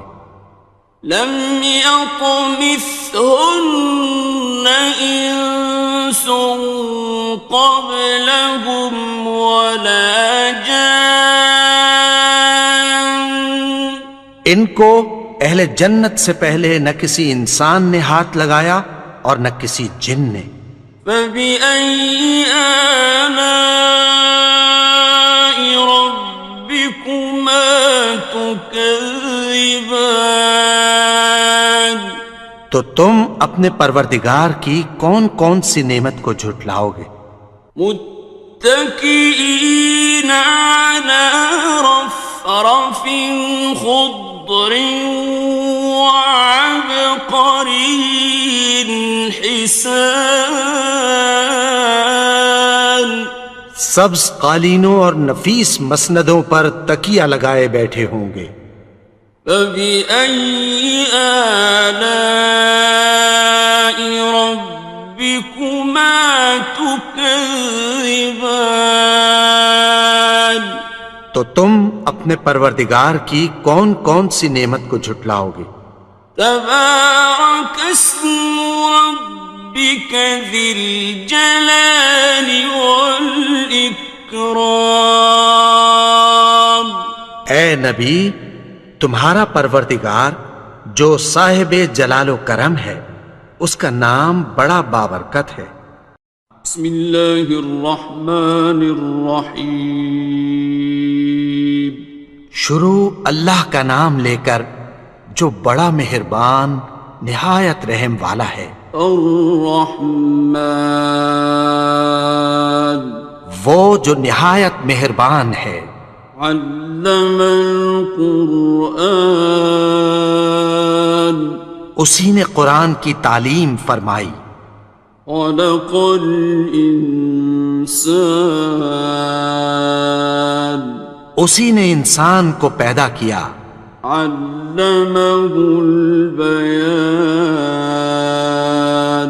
لم يطمثهن إنس قبلهم ولا جان ان کو اہل جنت سے پہلے نہ کسی انسان نے ہاتھ لگایا اور نہ کسی جن نے۔ فبأي آلاء ربكما تكذبان تو تم اپنے پروردگار کی کون کون سی نعمت کو جھٹلاؤ گے؟ متكئين على رفرف خضر وعبقري حسان سبز قالینوں اور نفیس مسندوں پر تکیہ لگائے بیٹھے ہوں گے. فبأي آلاء ربكما تكذبان. تو تم اپنے پروردگار کی کون کون سی نعمت کو جھٹلاؤ گے؟ تبارك اسم ربك ذي الجلال والإكرام. اے نبی، تمہارا پروردگار جو صاحب جلال و کرم ہے، اس کا نام بڑا بابرکت ہے. بسم اللہ الرحمن الرحیم. شروع اللہ کا نام لے کر جو بڑا مہربان نہایت رحم والا ہے. الرحمن وہ جو نہایت مہربان ہے. علم القرآن اسی نے قرآن کی تعلیم فرمائی. خلق الانسان اسی نے انسان کو پیدا کیا. علمہ البیان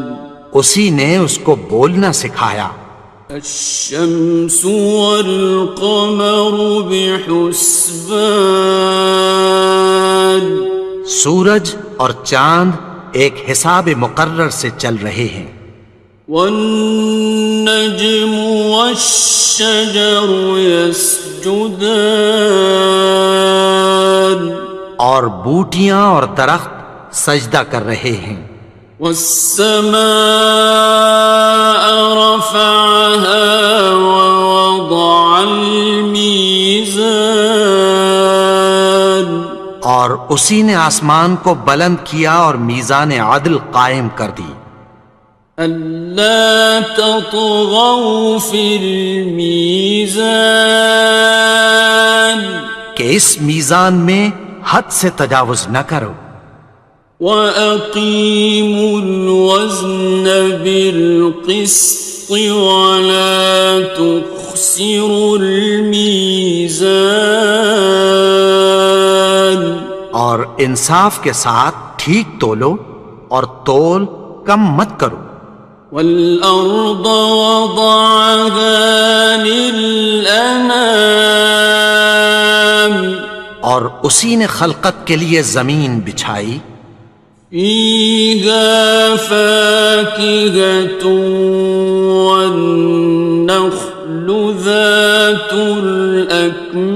اسی نے اس کو بولنا سکھایا. الشمس والقمر بحسبان سورج اور چاند ایک حساب مقرر سے چل رہے ہیں. والنجم والشجر يسجدان اور بوٹیاں اور درخت سجدہ کر رہے ہیں. والسماء رفعها ووضع الميزان اور اسی نے آسمان کو بلند کیا اور میزان عدل قائم کر دی. ألا تطغوا في الميزان کہ اس میزان میں حد سے تجاوز نہ کرو. وَأَقِيمُوا الْوَزْنَ بِالْقِسْطِ وَلَا تُخْسِرُوا الْمِيزَانَ اور انصاف کے ساتھ ٹھیک تولو اور تول کم مت کرو. وَالْأَرْضَ وَضَعَهَا لِلْأَنَامِ اور اسی نے خلقت کے لیے زمین بچھائی. فِيهَا فَاكِهَةٌ وَالنَّخْلُ ذَاتُ الْأَكْمَامِ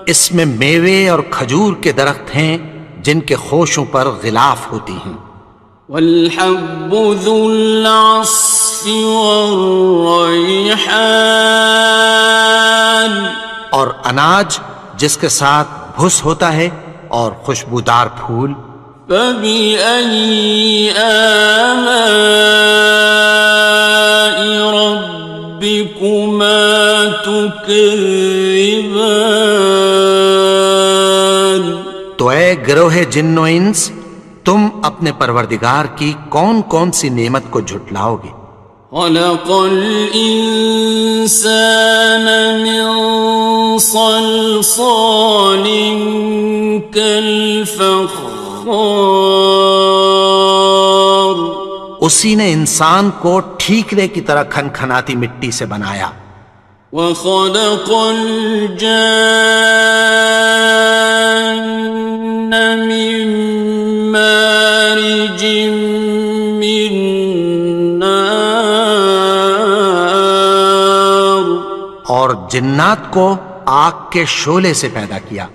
اس میں میوے اور کھجور کے درخت ہیں جن کے خوشوں پر غلاف ہوتی ہیں. وَالْحَبُّ ذُو الْعَصْفِ وَالرَّيْحَانِ اور اناج جس کے ساتھ بھس ہوتا ہے اور خوشبودار پھول. فَبِأَيِّ آلَاءِ رَبِّكُمَا تُكَذِّبَانِ تو اے گروہ جن و انس، تم اپنے پروردگار کی کون کون سی نعمت کو جھٹلاؤ گے؟ خلق الإنسان من صلصال كالفخار اسی نے انسان کو ٹھیکرے کی طرح کھنکھناتی مٹی سے بنایا. وخلق الجان من مارج من نار اور جنات کو آگ کے شعلے سے پیدا کیا.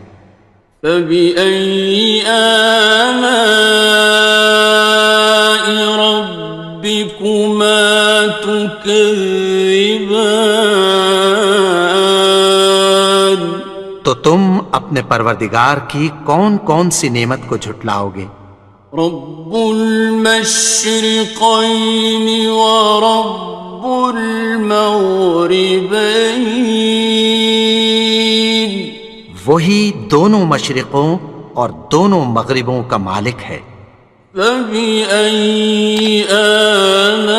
فبأي آلاء ربكما تكذبان تو تم اپنے پروردگار کی کون کون سی نعمت کو جھٹلاؤ گے؟ رب المشرقين ورب المغربين وہی دونوں مشرقوں اور دونوں مغربوں کا مالک ہے. فبأي آلاء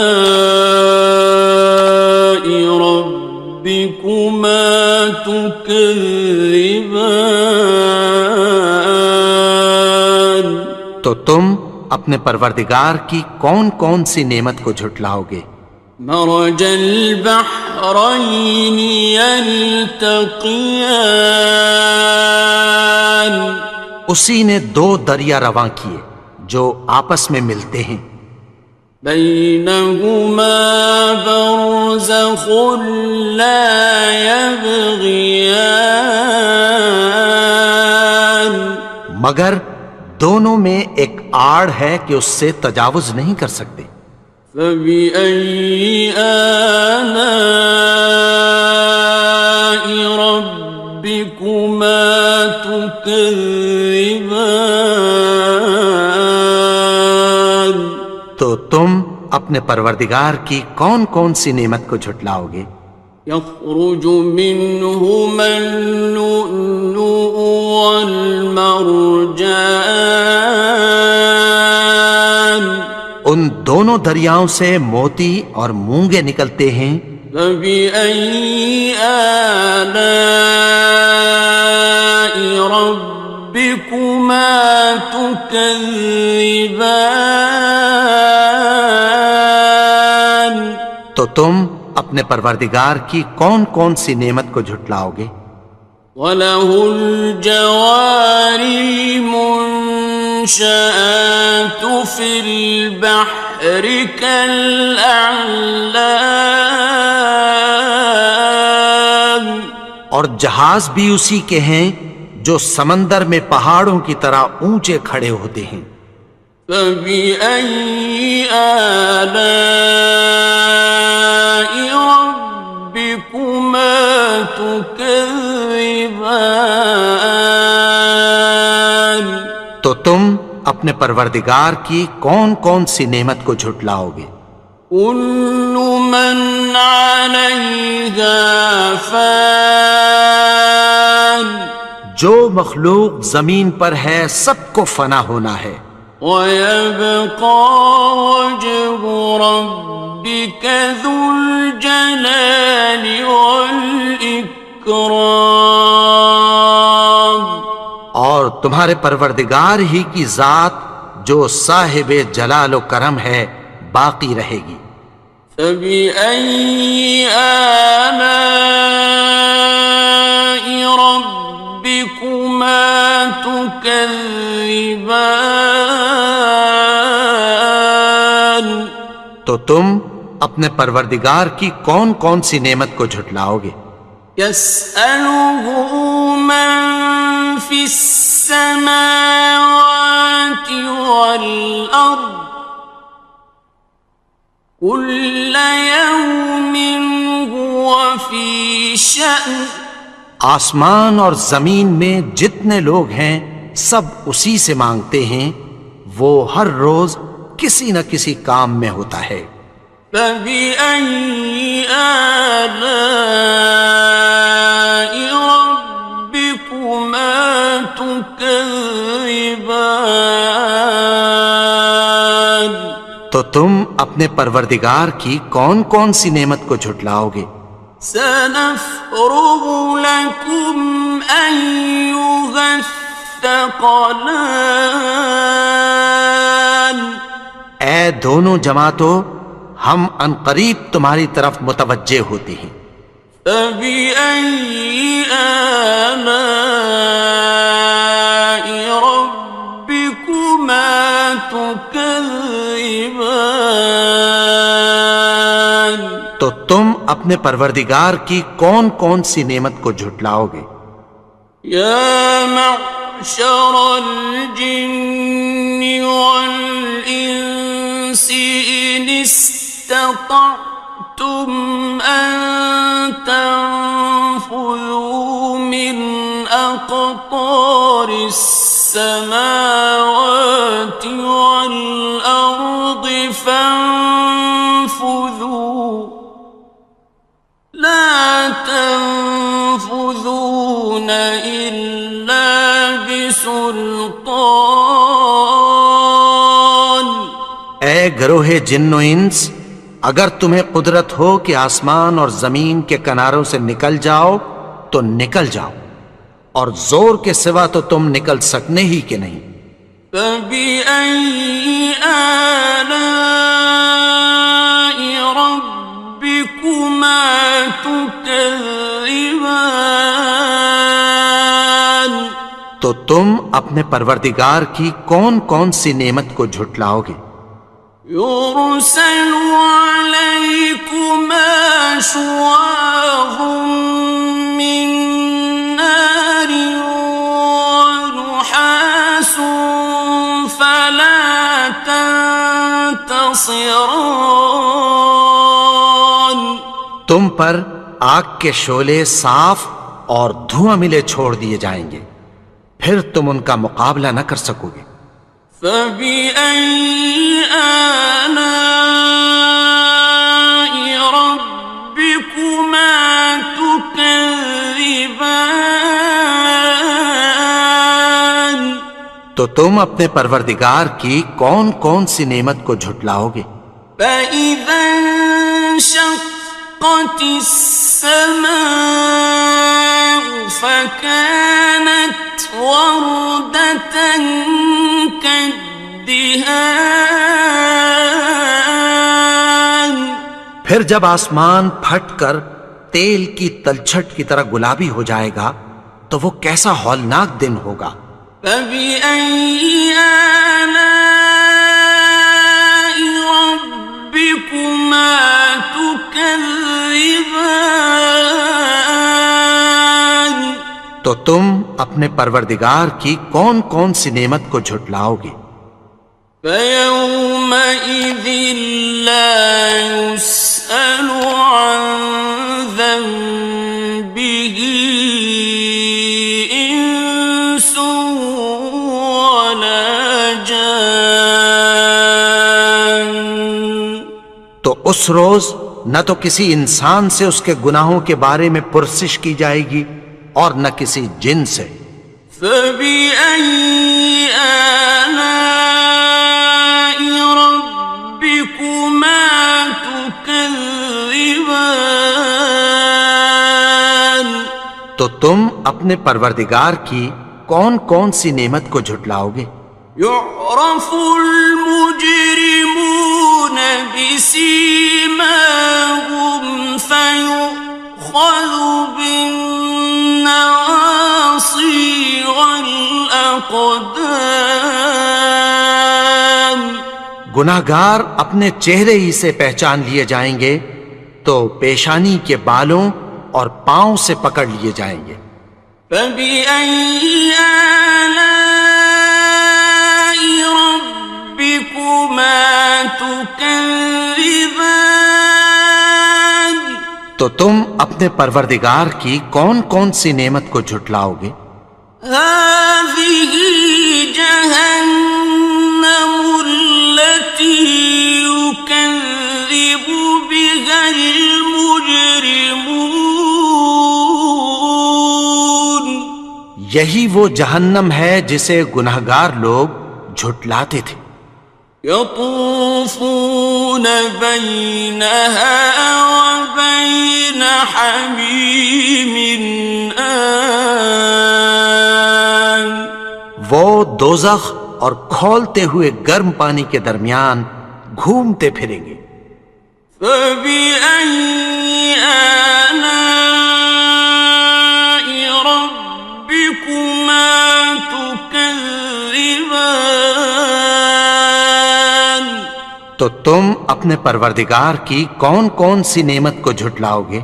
ربكما تكذبان؟ تو تم اپنے پروردگار کی کون کون سی نعمت کو جھٹلاؤ گے؟ مرج البحرين يلتقيان، اسی نے دو دریا رواں کیے جو آپس میں ملتے ہیں، بينهما برزخ لا يبغيان، مگر دونوں میں ایک آڑ ہے کہ اس سے تجاوز نہیں کر سکتے۔ فبأي آلاء ربكما تكذبان؟ تو تم اپنے پروردگار کی کون کون سی نعمت کو جھٹلاؤ گے؟ يخرج منهما اللؤلؤ والمرجان، ان دونوں دریاؤں سے موتی اور مونگے نکلتے ہیں۔ فبأي آلاء ربكما تكذبان؟ تو تم اپنے پروردگار کی کون کون سی نعمت کو جھٹلاؤ گے؟ وَلَهُ الْجَوَارِ الْمُنشَآتُ فِي الْبَحْرِ كَالْأَعْلَامِ، اور جہاز بھی اسی کے ہیں جو سمندر میں پہاڑوں کی طرح اونچے کھڑے ہوتے ہیں۔ فَبِأَيِّ آلَاءِ رَبِّكُمَا تُكَذِّبَانِ؟ تو تم اپنے پروردگار کی کون کون سی نعمت کو جھٹلاؤ گے؟ كُلُّ مَنْ عَلَيْهَا فَانٍ، جو مخلوق زمین پر ہے سب کو فنا ہونا ہے، وَيَبْقَى وَجْهُ رَبِّكَ ذُو الْجَلَالِ وَالْإِكْرَامِ، اور تمہارے پروردگار ہی کی ذات جو صاحب جلال و کرم ہے باقی رہے گی۔ فَبِأَيِّ آلَاءِ رَبِّكُمَا تُكَذِّبَانِ؟ تو تم اپنے پروردگار کی کون کون سی نعمت کو جھٹلاؤ گے؟ يَسْأَلُهُ مَن فِي السَّمَاوَاتِ وَالْأَرْضِ كُلَّ يَوْمٍ هُوَ فِي شَأْنٍ، آسمان اور زمین میں جتنے لوگ ہیں سب اسی سے مانگتے ہیں، وہ ہر روز کسی نہ کسی کام میں ہوتا ہے۔ فَبِأَيِّ آلَاءِ رَبِّكُمَا تُكَذِّبَانِ؟ تو تم اپنے پروردگار کی کون کون سی نعمت کو جھٹلاؤ گے؟ سَنَفْرُغُ لَكُمْ أَيُّهَ الثَّقَلَانِ، اے دونوں جماعتوں، ہم عنقریب تمہاری طرف متوجہ ہوتے ہیں۔ فَبِأَيِّ آلَاءِ رَبِّكُمَا تُكَذِّبَانِ؟ تو تم اپنے پروردگار کی کون کون سی نعمت کو جھٹلاؤ گے؟ یا معشر الجن والانس ان استطعتم ان تنفذوا من اقطار السماوات والارض فانفذوا لا تنفذون إلا بسلطان، گروہ جن و انس، اگر تمہیں قدرت ہو کہ آسمان اور زمین کے کناروں سے نکل جاؤ تو نکل جاؤ، اور زور کے سوا تو تم نکل سکنے ہی کہ نہیں۔ فَبِأَيِّ آلَاءِ رَبِّكُمَا تُكَذِّبَانِ، تو تم اپنے پروردگار کی کون کون سی نعمت کو جھٹلاؤ گے؟ يُرْسَلُ عَلَيْكُمَا شُوَاظٌ مِّن نَّارٍ وَنُحَاسٌ فَلَا تَنتَصِرَانِ، تم پر آگ کے شعلے صاف اور دھواں ملے چھوڑ دیے جائیں گے، پھر تم ان کا مقابلہ نہ کر سکو گے۔ فَبِأَيِّ آلَاءِ رَبِّكُمَا تُكَذِّبَانِ، تو تم اپنے پروردگار کی کون کون سی نعمت کو جھٹلاؤ گے؟ فَإِذَا انشَقَّتِ السَّمَاءُ فَكَانَتْ وَرْدَةً كَالدِّهَانِ، پھر جب آسمان پھٹ کر تیل کی تلچھٹ کی طرح گلابی ہو جائے گا تو وہ کیسا ہولناک دن ہوگا۔ فَبِأَيِّ آلَاءِ رَبِّكُمَا تُكَذِّبَانِ، تو تم اپنے پروردگار کی کون کون سی نعمت کو جھٹلاؤ گے؟ فَيَوْمَئِذٍ لَا يُسْأَلُ عَن ذَنبِهِ إِنسٌ وَلَا جَانٌّ، تو اس روز نہ تو کسی انسان سے اس کے گناہوں کے بارے میں پرسش کی جائے گی اور نہ کسی جن سے۔ فَبِأَيِّ آلَاءِ رَبِّكُمَا تُكَذِّبَانِ، تو تم اپنے پروردگار کی کون کون سی نعمت کو جھٹلاؤ گے؟ يُعْرَفُ الْمُجْرِمُونَ بِسِيمَاهُمْ فَيُؤْخَذُ بِالنَّوَاصِي وَالْأَقْدَامِ، گناہگار اپنے چہرے ہی سے پہچان لیے جائیں گے تو پیشانی کے بالوں اور پاؤں سے پکڑ لیے جائیں گے۔ فَبِأَيِّ آلَاءِ رَبِّكُمَا تُكَذِّبَانِ، تو تم اپنے پروردگار کی کون کون سی نعمت کو جھٹلاؤ گے؟ هَٰذِهِ جَهَنَّمُ الَّتِي يُكَذِّبُ بِهَا الْمُجْرِمُونَ، یہی وہ جہنم ہے جسے گناہگار لوگ جھٹلاتے تھے۔ يَطُوفُونَ بَيْنَهَا وَبَيْنَ حَمِيمٍ آنٍ، وہ دوزخ اور کھولتے ہوئے گرم پانی کے درمیان گھومتے پھریں گے۔ فَبِأَيِّ آلَاءِ رَبِّكُمَا تُكَذِّبَانِ، تو تم اپنے پروردگار کی کون کون سی نعمت کو جھٹلاؤ گے؟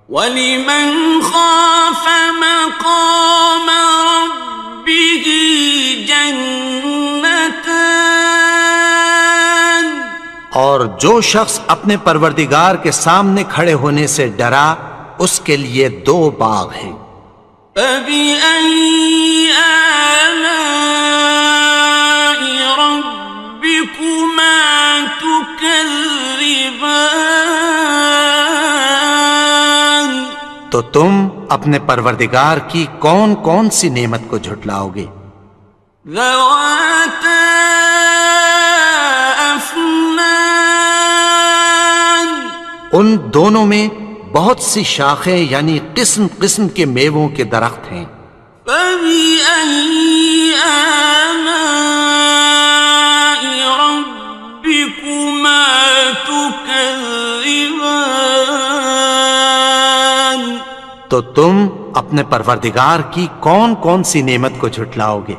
وَلِمَنْ خَافَ مَقَامَ رَبِّهِ جَنَّتَانِ، اور جو شخص اپنے پروردگار کے سامنے کھڑے ہونے سے ڈرا اس کے لیے دو باغ ہیں۔ فَبِأَيِّ آلَاءِ رَبِّكُمَا تُكَذِّبَانِ، تو تم اپنے پروردگار کی کون کون سی نعمت کو جھٹلاؤ گے؟ ذَوَاتَا أَفْنَانٍ دونوں میں بہت سی شاخیں یعنی قسم قسم کے میووں کے درخت ہیں۔ فَبِأَيِّ آلَاءِ رَبِّكُمَا تُكَذِّبَانِ تو تم اپنے پروردگار کی کون کون سی نعمت کو جھٹلاؤ گے؟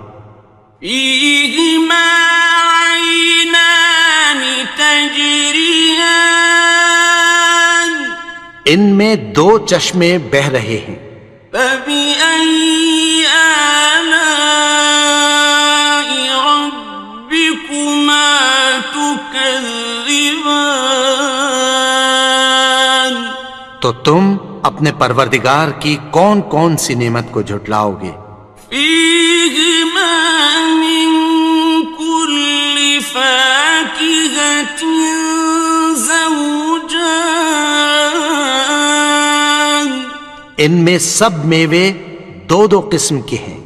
فِيهِمَا عَيْنَانِ تَجْرِيَانِ ان میں دو چشمے بہہ رہے ہیں۔ فَبِأَيِّ آلَاءِ رَبِّكُمَا تُكَذِّبَانِ تو تم اپنے پروردگار کی کون کون سی نعمت کو جھٹلاؤ گے؟ فِيهِمَا مِن كُلِّ فَاكِهَةٍ زَوْجَانِ ان میں سب میوے دو دو قسم کے ہیں۔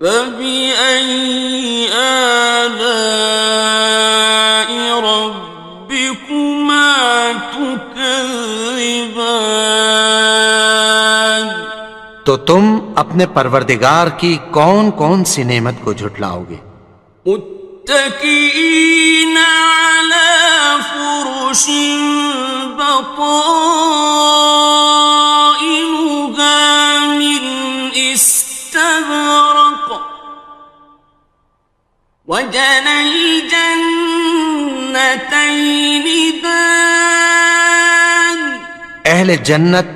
فَبِأَيِّ آلَاءِ رَبِّكُمَا تُكَذِّبَانِ تو تم اپنے پروردگار کی کون کون سی نعمت کو جھٹلاؤ گے؟ متكئين على فرش بطائنها من استبرق وجنى الجنتين دان اہل جنت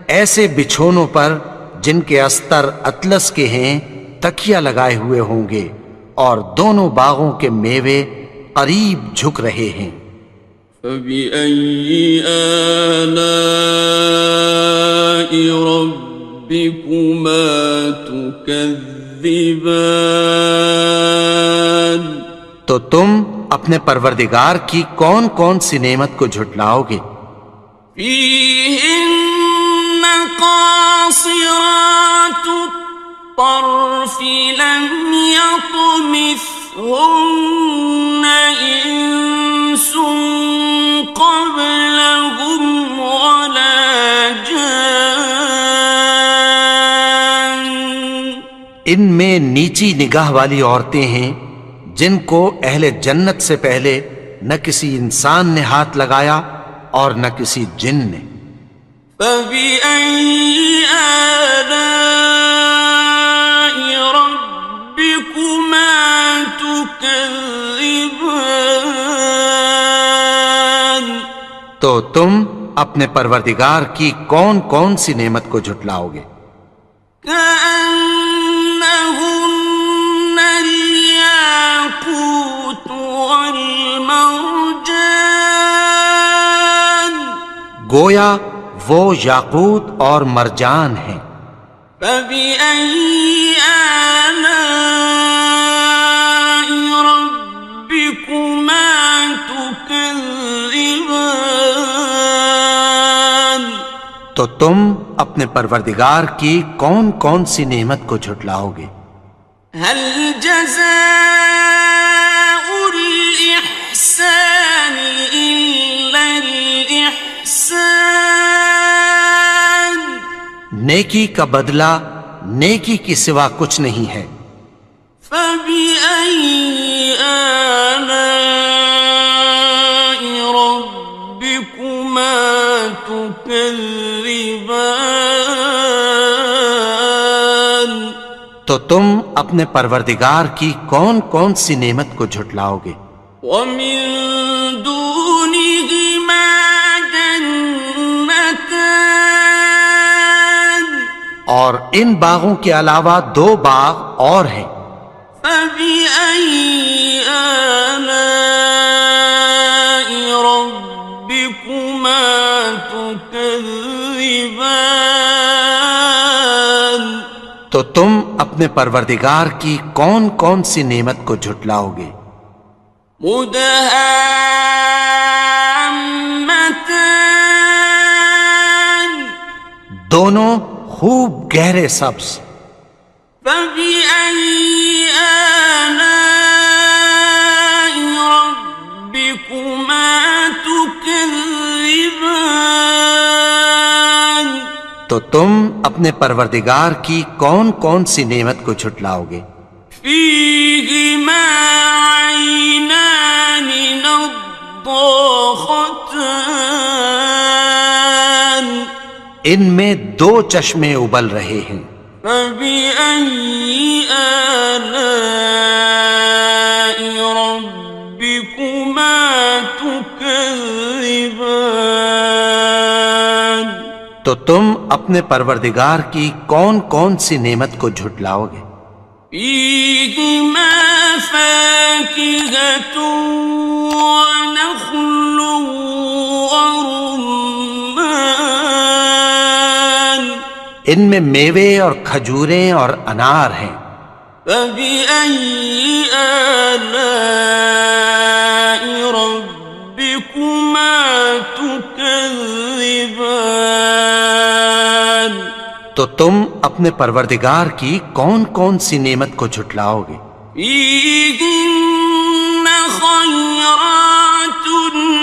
ایسے بچھونوں پر جن کے استر اطلس کے ہیں تکیہ لگائے ہوئے ہوں گے، اور دونوں باغوں کے میوے قریب جھک رہے ہیں۔ فَبِأَيِّ آلَاءِ رَبِّكُمَا تُكَذِّبَانِ تو تم اپنے پروردگار کی کون کون سی نعمت کو جھٹلاؤ گے؟ فِيهِنَّ قَاصِرَاتُ الطَّرْفِ لَمْ يَطْمِثْهُنَّ إِنسٌ قَبْلَهُمْ وَلَا جَانٌّ ان میں نیچی نگاہ والی عورتیں ہیں جن کو اہل جنت سے پہلے نہ کسی انسان نے ہاتھ لگایا اور نہ کسی جن نے۔ فَبِأَيِّ آلَاءِ رَبِّكُمَا تُكَذِّبَانِ تو تم اپنے پروردگار کی کون کون سی نعمت کو جھٹلاؤ گے؟ كَأَنَّهُنَّ الْيَاقُوتُ وَالْمَرْجَانُ گویا وہ یاقوت اور مرجان ہیں۔ فَبِأَيِّ آلَاءِ رَبِّكُمَا تُكَذِّبَانِ تو تم اپنے پروردگار کی کون کون سی نعمت کو جھٹلاؤ گے؟ هَلْ جَزَاءُ الْإِحْسَانِ إِلَّا الْإِحْسَانُ نیکی کا بدلہ نیکی کی سوا کچھ نہیں ہے۔ فَبِأَيِّ آلَاءِ رَبِّكُمَا تُكَذِّبَانِ تو تم اپنے پروردگار کی کون کون سی نعمت کو جھٹلاؤ گے؟ وَمِن دُونِهِمَا جَنَّتَانِ اور ان باغوں کے علاوہ دو باغ اور ہیں۔ فَبِأَيِّ آلَاءِ رَبِّكُمَا تُكَذِّبَانِ تو تم اپنے پروردگار کی کون کون سی نعمت کو جھٹلاؤ گے؟ مُدْهَامَّتَانِ دونوں خوب گہرے سبز۔ فَبِأَيِّ آلَاءِ رَبِّكُمَا تُكَذِّبَانِ تو تم اپنے پروردگار کی کون کون سی نعمت کو جھٹلاؤ گے؟ فيهما عينان نضاختان ان میں دو چشمے ابل رہے ہیں، فبأي آلاء ربكما تكذبان تو تم اپنے پروردگار کی کون کون سی نعمت کو جھٹلاؤ گے؟ فيهما فاكهة ونخل ورمان ان میں میوے اور کھجوریں اور انار ہیں۔ فبأي آلاء ربكما تكذبان تو تم اپنے پروردگار کی کون کون سی نعمت کو جھٹلاؤ گے؟ فيهن خيرات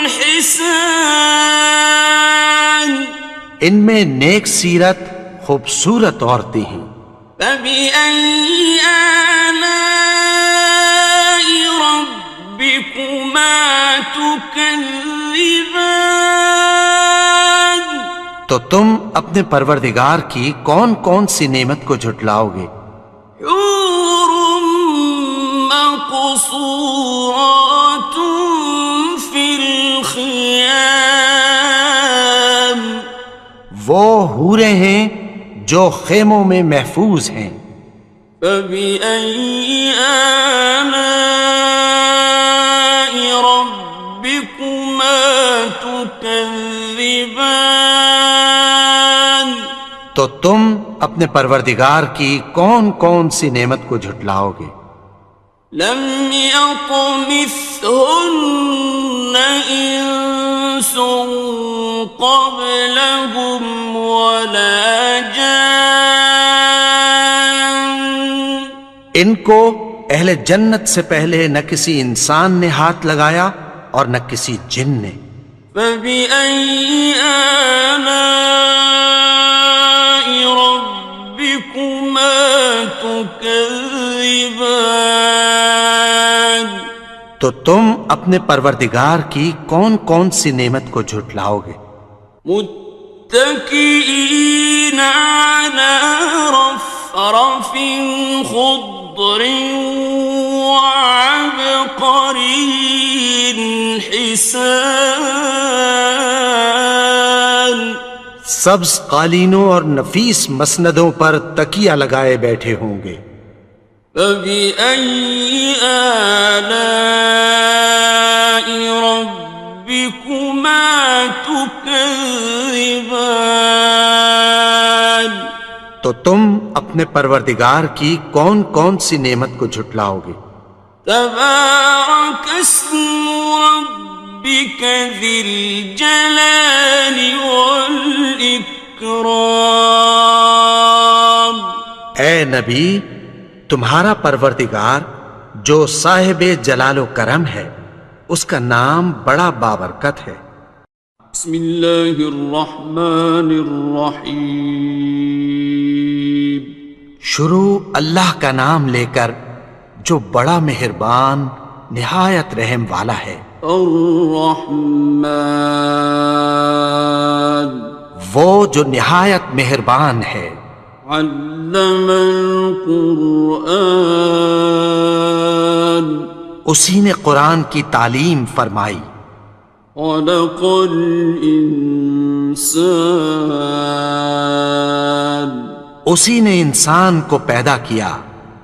حسان ان میں نیک سیرت خوبصورت عورتیں ہیں۔ فبأي آلاء ربكما تكذبان تو تم اپنے پروردگار کی کون کون سی نعمت کو جھٹلاؤ گے؟ حور مقصورات في الخيام وہ حوریں ہیں جو خیموں میں محفوظ ہیں۔ فبأي آلاء ربكما تكذبان تو تم اپنے پروردگار کی کون کون سی نعمت کو جھٹلاؤ گے؟ لم يطمثهن إنس قبلهم ولا جان ان کو اہل جنت سے پہلے نہ کسی انسان نے ہاتھ لگایا اور نہ کسی جن نے۔ فبأي آلاء ربكما تكذبان تو تم اپنے پروردگار کی کون کون سی نعمت کو جھٹلاؤ گے؟ متكئين على رفرف خضر وعبقري حسان سبز قالینوں اور نفیس مسندوں پر تکیہ لگائے بیٹھے ہوں گے۔ فبأي آلاء ربكما تكذبان تو تم اپنے پروردگار کی کون کون سی نعمت کو جھٹلاؤ گے؟ تبارك اسم ربك ذي الجلال والإكرام اے نبی، تمہارا پروردگار جو صاحب جلال و کرم ہے، اس کا نام بڑا بابرکت ہے۔ بسم اللہ الرحمن الرحیم شروع اللہ کا نام لے کر جو بڑا مہربان نہایت رحم والا ہے۔ الرحمن وہ جو نہایت مہربان ہے۔ علم القرآن اسی نے قرآن کی تعلیم فرمائی۔ خلق الانسان اسی نے انسان کو پیدا کیا۔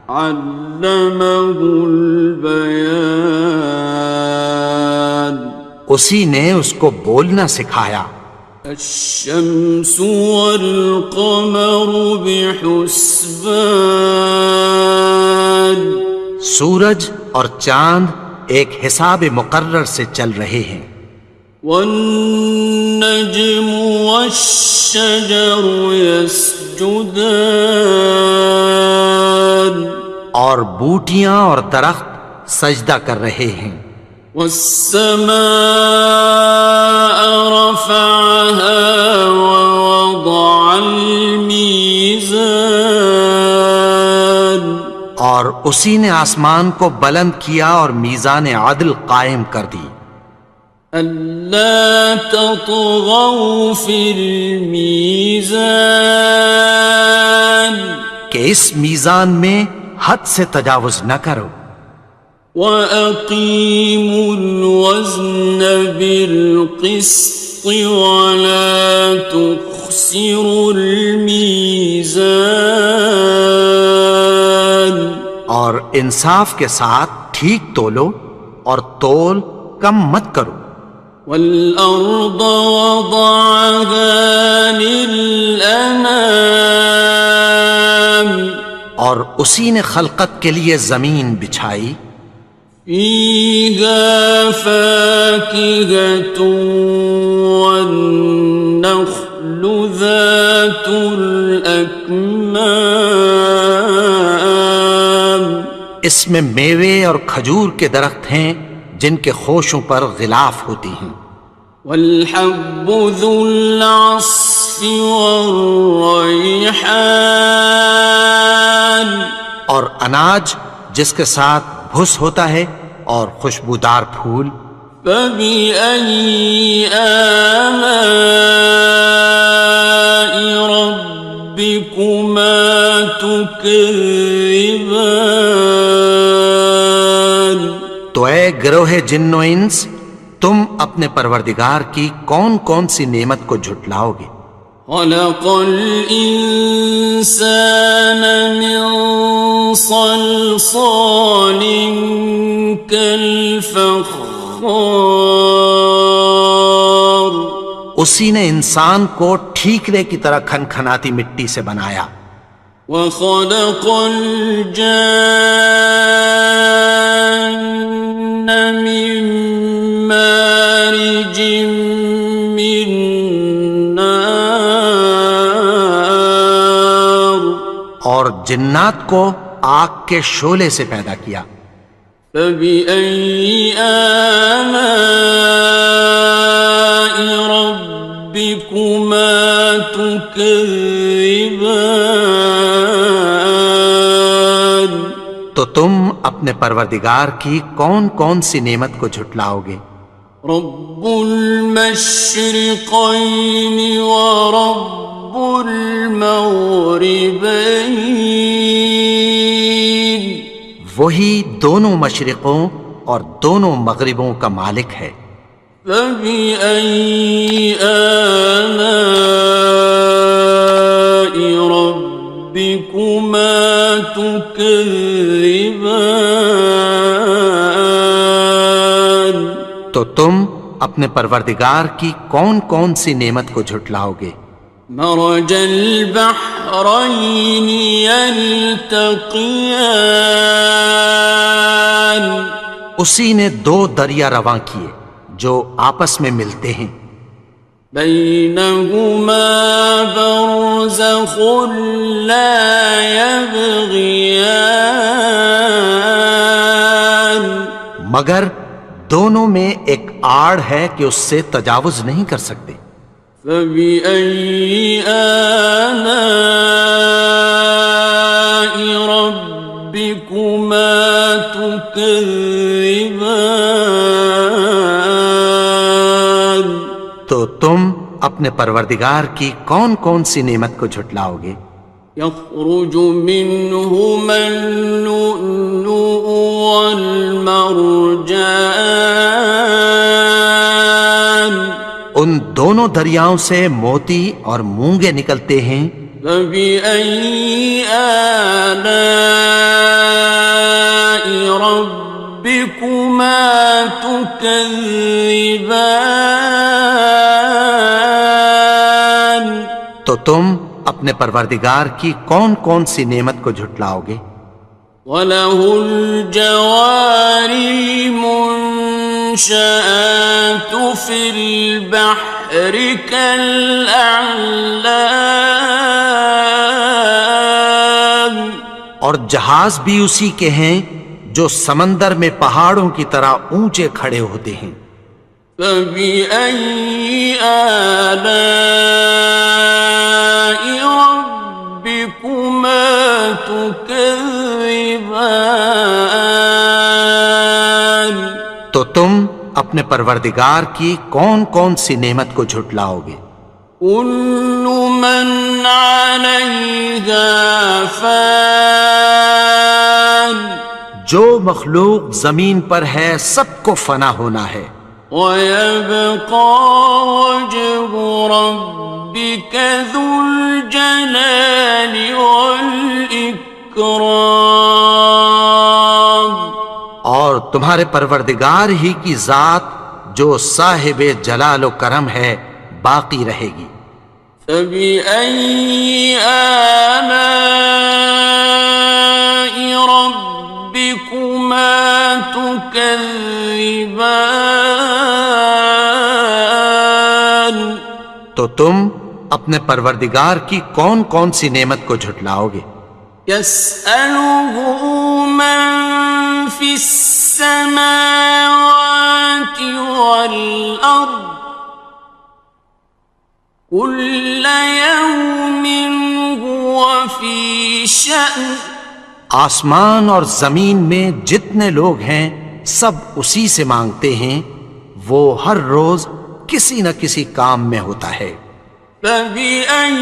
علمہ البیان اسی نے اس کو بولنا سکھایا۔ الشمس والقمر بحسبان سورج اور چاند ایک حساب مقرر سے چل رہے ہیں۔ والنجم والشجر يسجدان اور بوٹیاں اور درخت سجدہ کر رہے ہیں۔ والسماء رفعها ووضع اور اسی نے آسمان کو بلند کیا اور میزان عدل قائم کر دی ألا تطغوا في الميزان کہ اس میزان میں حد سے تجاوز نہ کرو وأقيموا الوزن بالقسط ولا تخسروا الميزان اور انصاف کے ساتھ ٹھیک تولو اور تول کم مت کرو والأرض وضعها للأنام اور اسی نے خلقت کے لیے زمین بچھائی فيها فاكهة والنخل ذات الأكمام اس میں میوے اور کھجور کے درخت ہیں جن کے خوشوں پر غلاف ہوتی ہیں والحب ذو العصف والريحان اور اناج جس کے ساتھ بھس ہوتا ہے اور خوشبودار پھول فبأي آلاء ربكما تكذبان تو اے گروہ جن و انس تم اپنے پروردگار کی کون کون سی نعمت کو جھٹلاؤ گے خلق الإنسان من صلصال كالفخار اسی نے انسان کو ٹھیکرے کی طرح کھنکھناتی مٹی سے بنایا وخلق الجان من مارج من نار اور جنات کو آگ کے شعلے سے پیدا کیا فبأي آلاء ربكما تكذبان تو تم اپنے پروردگار کی کون کون سی نعمت کو جھٹلاؤ گے رب المشرقين ورب المغربين وہی دونوں مشرقوں اور دونوں مغربوں کا مالک ہے فبأي آلاء ربكما تكذبان تو تم اپنے پروردگار کی کون کون سی نعمت کو جھٹلاؤ گے مرج البحرين يلتقيان اسی نے دو دریا رواں کیے جو آپس میں ملتے ہیں بينهما برزخ لا يبغيان مگر دونوں میں ایک آڑ ہے کہ اس سے تجاوز نہیں کر سکتے فبأي آلاء ربكما تكذبان تو تم اپنے پروردگار کی کون کون سی نعمت کو جھٹلاؤ گے يخرج منهما اللؤلؤ والمرجان ان دونوں دریاؤں سے موتی اور مونگے نکلتے ہیں فبأي آلاء ربكما تكذبان تو تم اپنے پروردگار کی کون کون سی نعمت کو جھٹلاؤ گے وَلَهُ الْجَوَارِ الْمُنشَآتُ فِي الْبَحْرِ كَالْأَعْلَامِ اور جہاز بھی اسی کے ہیں جو سمندر میں پہاڑوں کی طرح اونچے کھڑے ہوتے ہیں فَبِأَيِّ آلَاءِ رَبِّكُمَا تُكَذِّبَانِ تو تم اپنے پروردگار کی کون کون سی نعمت کو جھٹلاؤ گے؟ كل من عليها فان جو مخلوق زمین پر ہے سب کو فنا ہونا ہے، ويبقى وجه ربك ذو الجلال والإكرام اور تمہارے پروردگار ہی کی ذات جو صاحب جلال و کرم ہے باقی رہے گی۔ فبأي آلاء ربكما تكذبان تو تم اپنے پروردگار کی کون کون سی نعمت کو جھٹلاؤ گے؟ يسأله من في السماوات والأرض كل يوم هو في شأن آسمان اور زمین میں جتنے لوگ ہیں سب اسی سے مانگتے ہیں، وہ ہر روز کسی نہ کسی کام میں ہوتا ہے۔ فبأي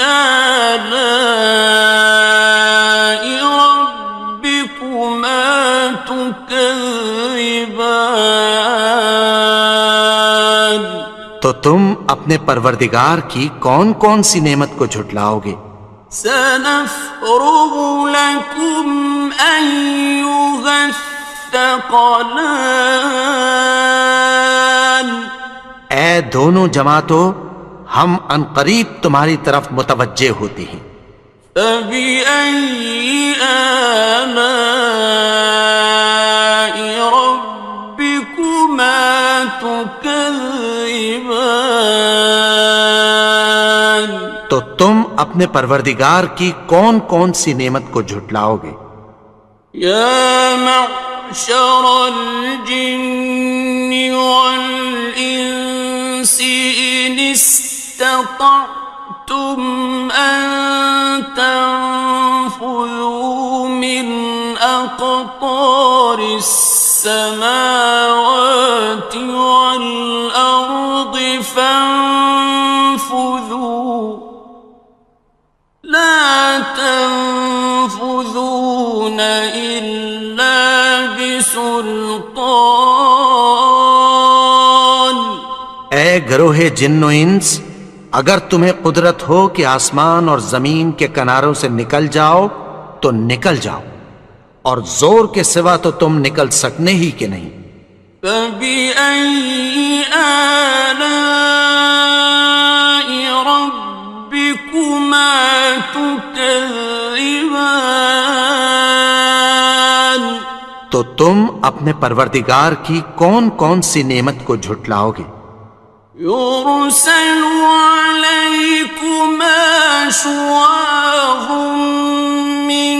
آلاء ربكما تكذبان تو تم اپنے پروردگار کی کون کون سی نعمت کو جھٹلاؤ گے؟ سنفرغ لكم أيها الثقلان اے دونوں جماعتوں، ہم عنقریب تمہاری طرف متوجہ ہوتے ہیں۔ فبأي آلاء ربكما تكذبان تو تم اپنے پروردگار کی کون کون سی نعمت کو جھٹلاؤ گے؟ يا معشر الجن والإنس إن استطعتم أن تنفذوا من أقطار السماوات والأرض فانفذوا لا تنفذون إلا بسلطان اے گروہ جن و انس، اگر تمہیں قدرت ہو کہ آسمان اور زمین کے کناروں سے نکل جاؤ تو نکل جاؤ، اور زور کے سوا تو تم نکل سکنے ہی کہ نہیں۔ فبأي آلاء ربكما تكذبان تو تم اپنے پروردگار کی کون کون سی نعمت کو جھٹلاؤ گے؟ يرسل عليكما شواظ من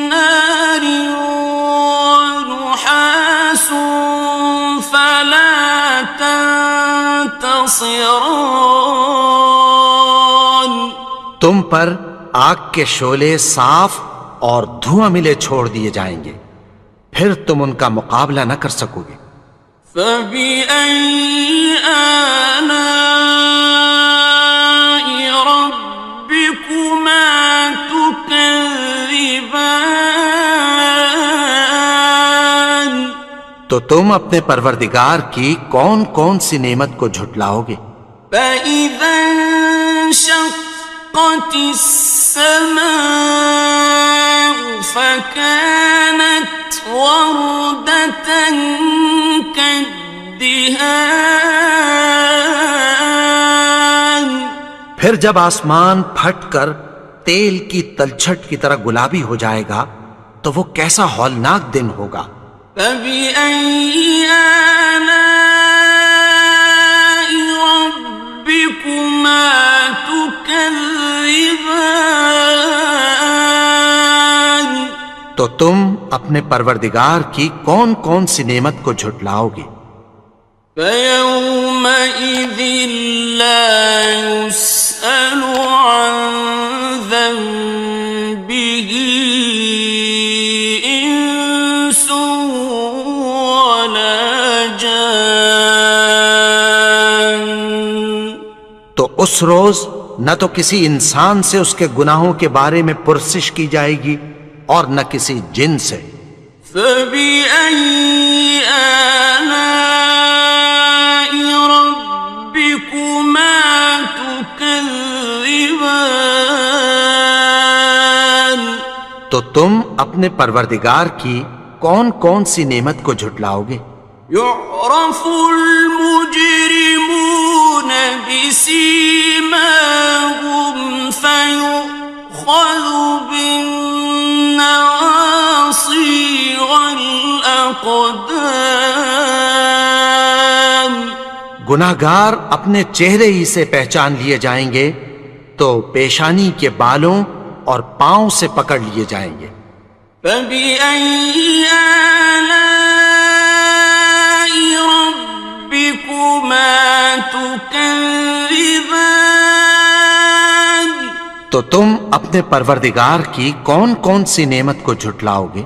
نار ونحاس فلا تنتصران تم پر آگ کے شعلے صاف اور دھواں ملے چھوڑ دیے جائیں گے، پھر تم ان کا مقابلہ نہ کر سکو گے۔ فبأي آلاء ربكما تكذبان تو تم اپنے پروردگار کی کون کون سی نعمت کو جھٹلاؤ گے؟ فإذا انشقت السماء فكانت وردة كالدهان پھر جب آسمان پھٹ کر تیل کی تلچھٹ کی طرح گلابی ہو جائے گا تو وہ کیسا ہولناک دن ہوگا۔ فبأي آلاء ربكما تكذبان تو تم اپنے پروردگار کی کون کون سی نعمت کو جھٹلاؤ گے؟ فيومئذ لا يسأل عن ذنبه اس روز نہ تو کسی انسان سے اس کے گناہوں کے بارے میں پرسش کی جائے گی اور نہ کسی جن سے۔ فَبِأَيِّ آلَاءِ رَبِّكُمَا تُكَذِّبَانِ، تو تم اپنے پروردگار کی کون کون سی نعمت کو جھٹلاؤ گے؟ يعرف المجرمون بسيماهم فيؤخذ بالنواصي والأقدام۔ گناہگار اپنے چہرے ہی سے پہچان لیے جائیں گے تو پیشانی کے بالوں اور پاؤں سے پکڑ لیے جائیں گے۔ فَبِأَيِّ آلَاءِ رَبِّكُمَا تُكَذِّبَانِ، تو تم اپنے پروردگار کی کون کون سی نعمت کو جھٹلاؤ گے؟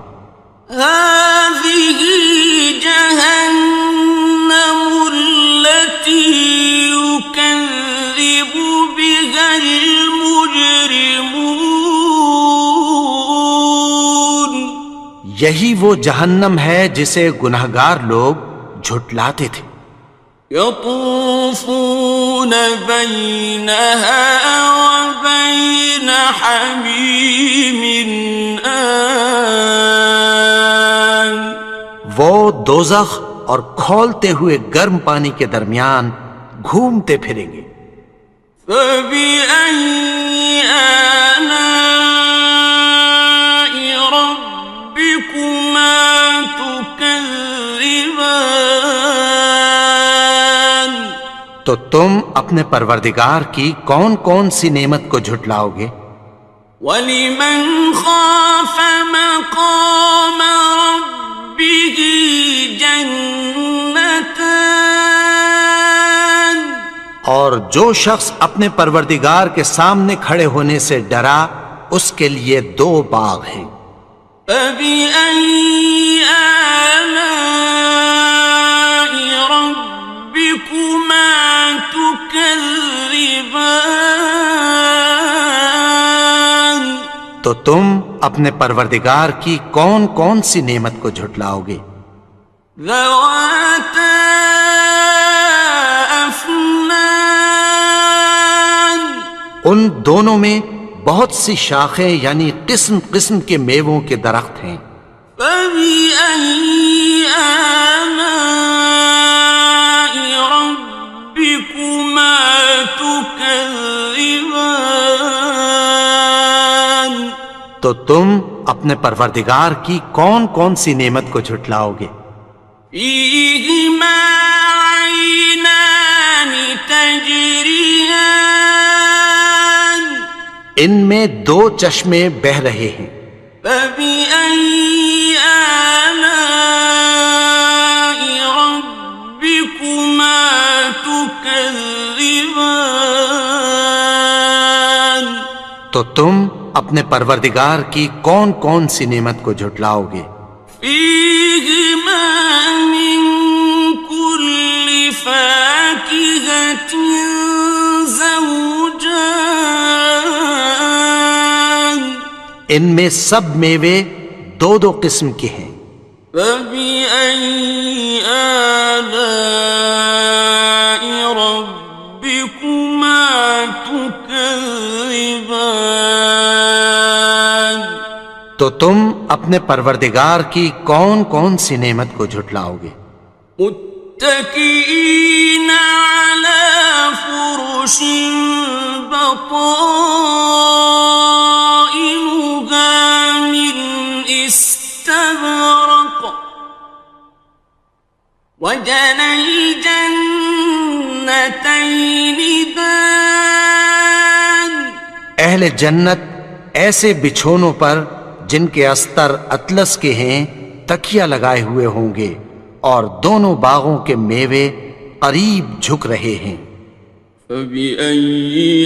هَٰذِهِ جَهَنَّمُ الَّتِي يُكَذِّبُ بِهَا الْمُجْرِمُونَ، یہی وہ جہنم ہے جسے گناہگار لوگ جھٹلاتے تھے۔ يطوفون بينها وبين حميم آن، وہ دوزخ اور کھولتے ہوئے گرم پانی کے درمیان گھومتے پھریں گے۔ فبأي آلاء ربكما تكذبان، تو تم اپنے پروردگار کی کون کون سی نعمت کو جھٹلاؤ گے؟ ولمن خاف مقام ربه جنتان، اور جو شخص اپنے پروردگار کے سامنے کھڑے ہونے سے ڈرا اس کے لیے 2 باغ ہیں۔ فبأي آلاء ربكما تكذبان، تو تم اپنے پروردگار کی کون کون سی نعمت کو جھٹلاؤ گے؟ ذواتا افنان، ان دونوں میں بہت سی شاخیں یعنی قسم قسم کے میووں کے درخت ہیں۔ فبأي آلاء ربكما تكذبان، تو تم اپنے پروردگار کی کون کون سی نعمت کو جھٹلاؤ گے؟ فيهما عينان تجريان، ان میں 2 چشمے بہہ رہے ہیں۔ فبأي آلاء ربكما تكذبان، تو تم اپنے پروردگار کی کون کون سی نعمت کو جھٹلاؤ گے؟ فيهما من كل فاكهة زوجان، ان میں سب میوے 2 قسم کے ہیں۔ فبأي آلاء ربكما تكذبان، تو تم اپنے پروردگار کی کون کون سی نعمت کو جھٹلاؤ گے؟ متكئين على فرش بطائنها من استبرق، وجنى الجنتين دان، اہل جنت ایسے بچھونوں پر جن کے استر اطلس کے ہیں تکیہ لگائے ہوئے ہوں گے اور دونوں باغوں کے میوے قریب جھک رہے ہیں۔ فبأي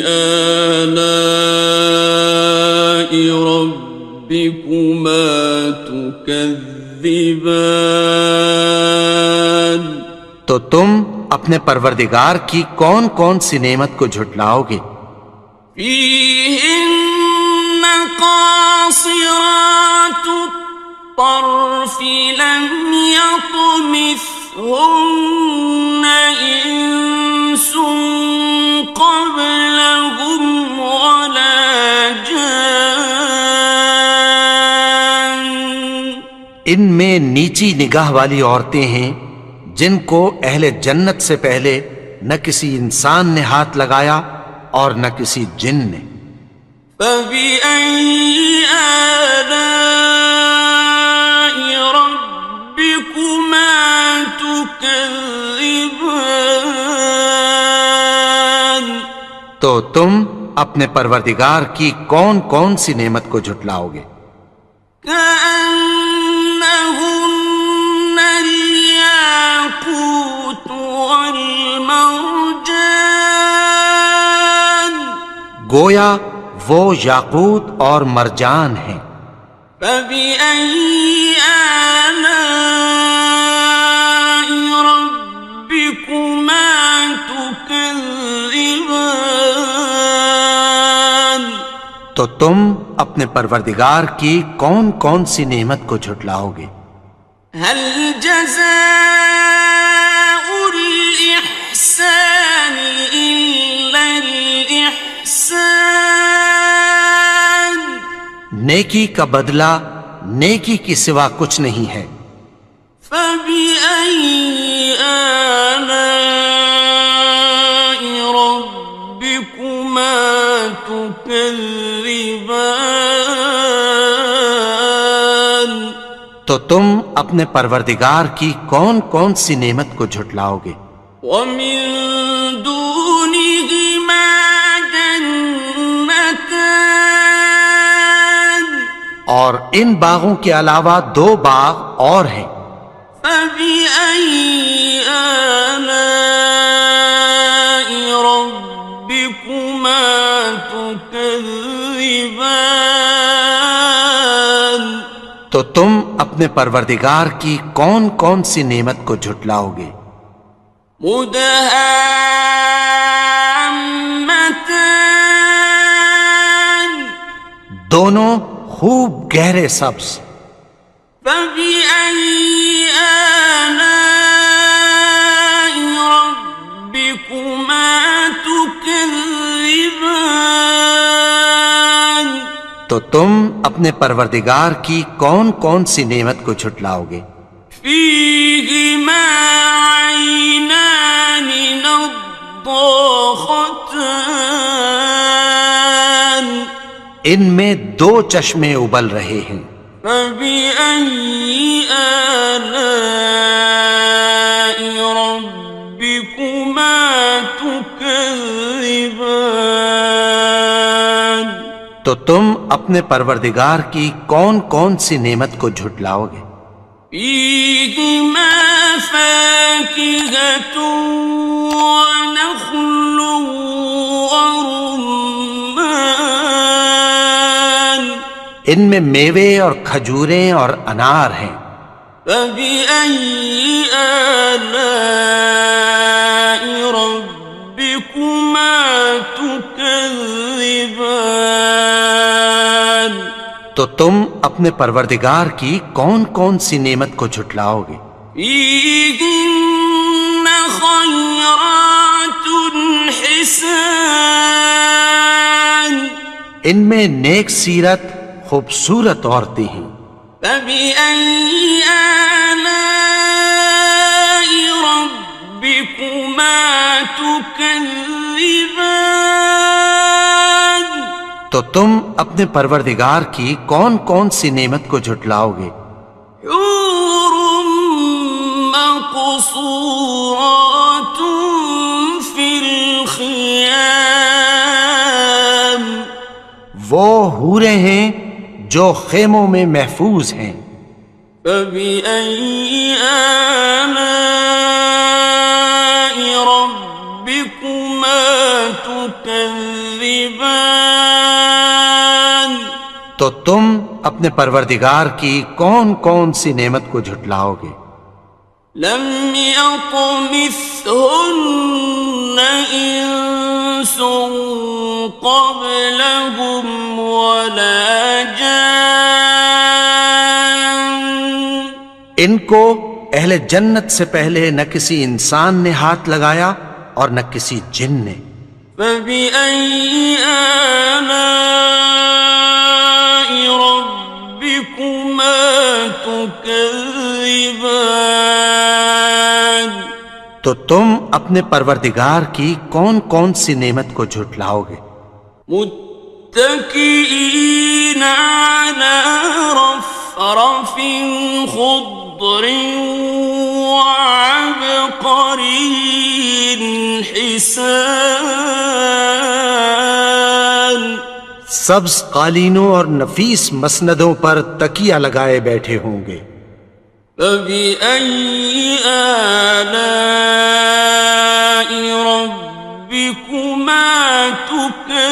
آلاء ربكما تكذبان، تو تم اپنے پروردگار کی کون کون سی نعمت کو جھٹلاؤ گے؟ فيهن قاصرات الطرف لم يطمثهن إنس قبلهم ولا جان. ان میں نیچی نگاہ والی عورتیں ہیں جن کو اہل جنت سے پہلے نہ کسی انسان نے ہاتھ لگایا اور نہ کسی جن نے. فبأي آلاء ربكما تكذبان. تو تم اپنے پروردگار کی کون کون سی نعمت کو جھٹلاؤ گے؟ كأنهن الياقوت والمرجان. گویا وہ یاقوت اور مرجان ہیں. فبأي آلاء ربكما تكذبان. تو تم اپنے پروردگار کی کون کون سی نعمت کو جھٹلاؤ گے؟ هل جزاء الإحسان إلا الإحسان. نیکی کا بدلہ نیکی کی سوا کچھ نہیں ہے. فبأي آلاء ربكما تكذبان. تو تم اپنے پروردگار کی کون کون سی نعمت کو جھٹلاؤ گے؟ ومن دونهما جنتان. اور ان باغوں کے علاوہ دو باغ اور ہیں. فبأي آلاء ربكما تكذبان. تو تم اپنے پروردگار کی کون کون سی نعمت کو جھٹلاؤ گے؟ مدهامتان. دونوں خوب گہرے سبز. فبأي آلاء ربكما تكذبان. تو تم اپنے پروردگار کی کون کون سی نعمت کو جھٹلاؤ گے؟ فيهما عينان نضاختان. ان میں دو چشمے ابل رہے ہیں. فبأي آلاء ربكما تكذبان. تو تم اپنے پروردگار کی کون کون سی نعمت کو جھٹلاؤ گے؟ فيهما فاكهة ونخل ورمان. ان میں میوے اور کھجوریں اور انار ہیں. فبأي آلاء ربكما تكذبان. تو تم اپنے پروردگار کی کون کون سی نعمت کو جھٹلاؤ گے؟ فيهن خيرات حسان. ان میں نیک سیرت خوبصورت عورتیں ہیں. فبأي آلاء ربكما تكذبان. تو تم اپنے پروردگار کی کون کون سی نعمت کو جھٹلاؤ گے؟ حور مقصورات في الخيام. وہ حوریں ہیں جو خیموں میں محفوظ ہیں. فبأي آلاء ربكما تكذبان. تو تم اپنے پروردگار کی کون کون سی نعمت کو جھٹلاؤ گے؟ لم يطمثهن إنس قبلهم ولا جان ان کو اہل جنت سے پہلے نہ کسی انسان نے ہاتھ لگایا اور نہ کسی جن نے. فبأي آلاء ربكما تكذبان تو تم اپنے پروردگار کی کون کون سی نعمت کو جھٹلاؤ گے؟ متكئين على رفرف خضر وعبقري حسان سبز قالینوں اور نفیس مسندوں پر تکیہ لگائے بیٹھے ہوں گے. فبأي آلاء ربكما تكذبان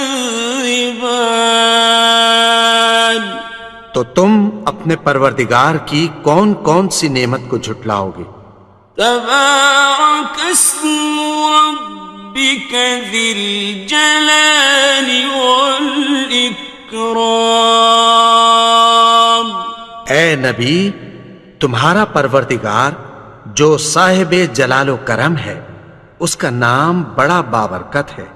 تو تم اپنے پروردگار کی کون کون سی نعمت کو جھٹلاؤ گے؟ تبارك اسم ربك ذي الجلال والإكرام. اے نبی، تمہارا پروردگار جو صاحب جلال و کرم ہے، اس کا نام بڑا بابرکت ہے.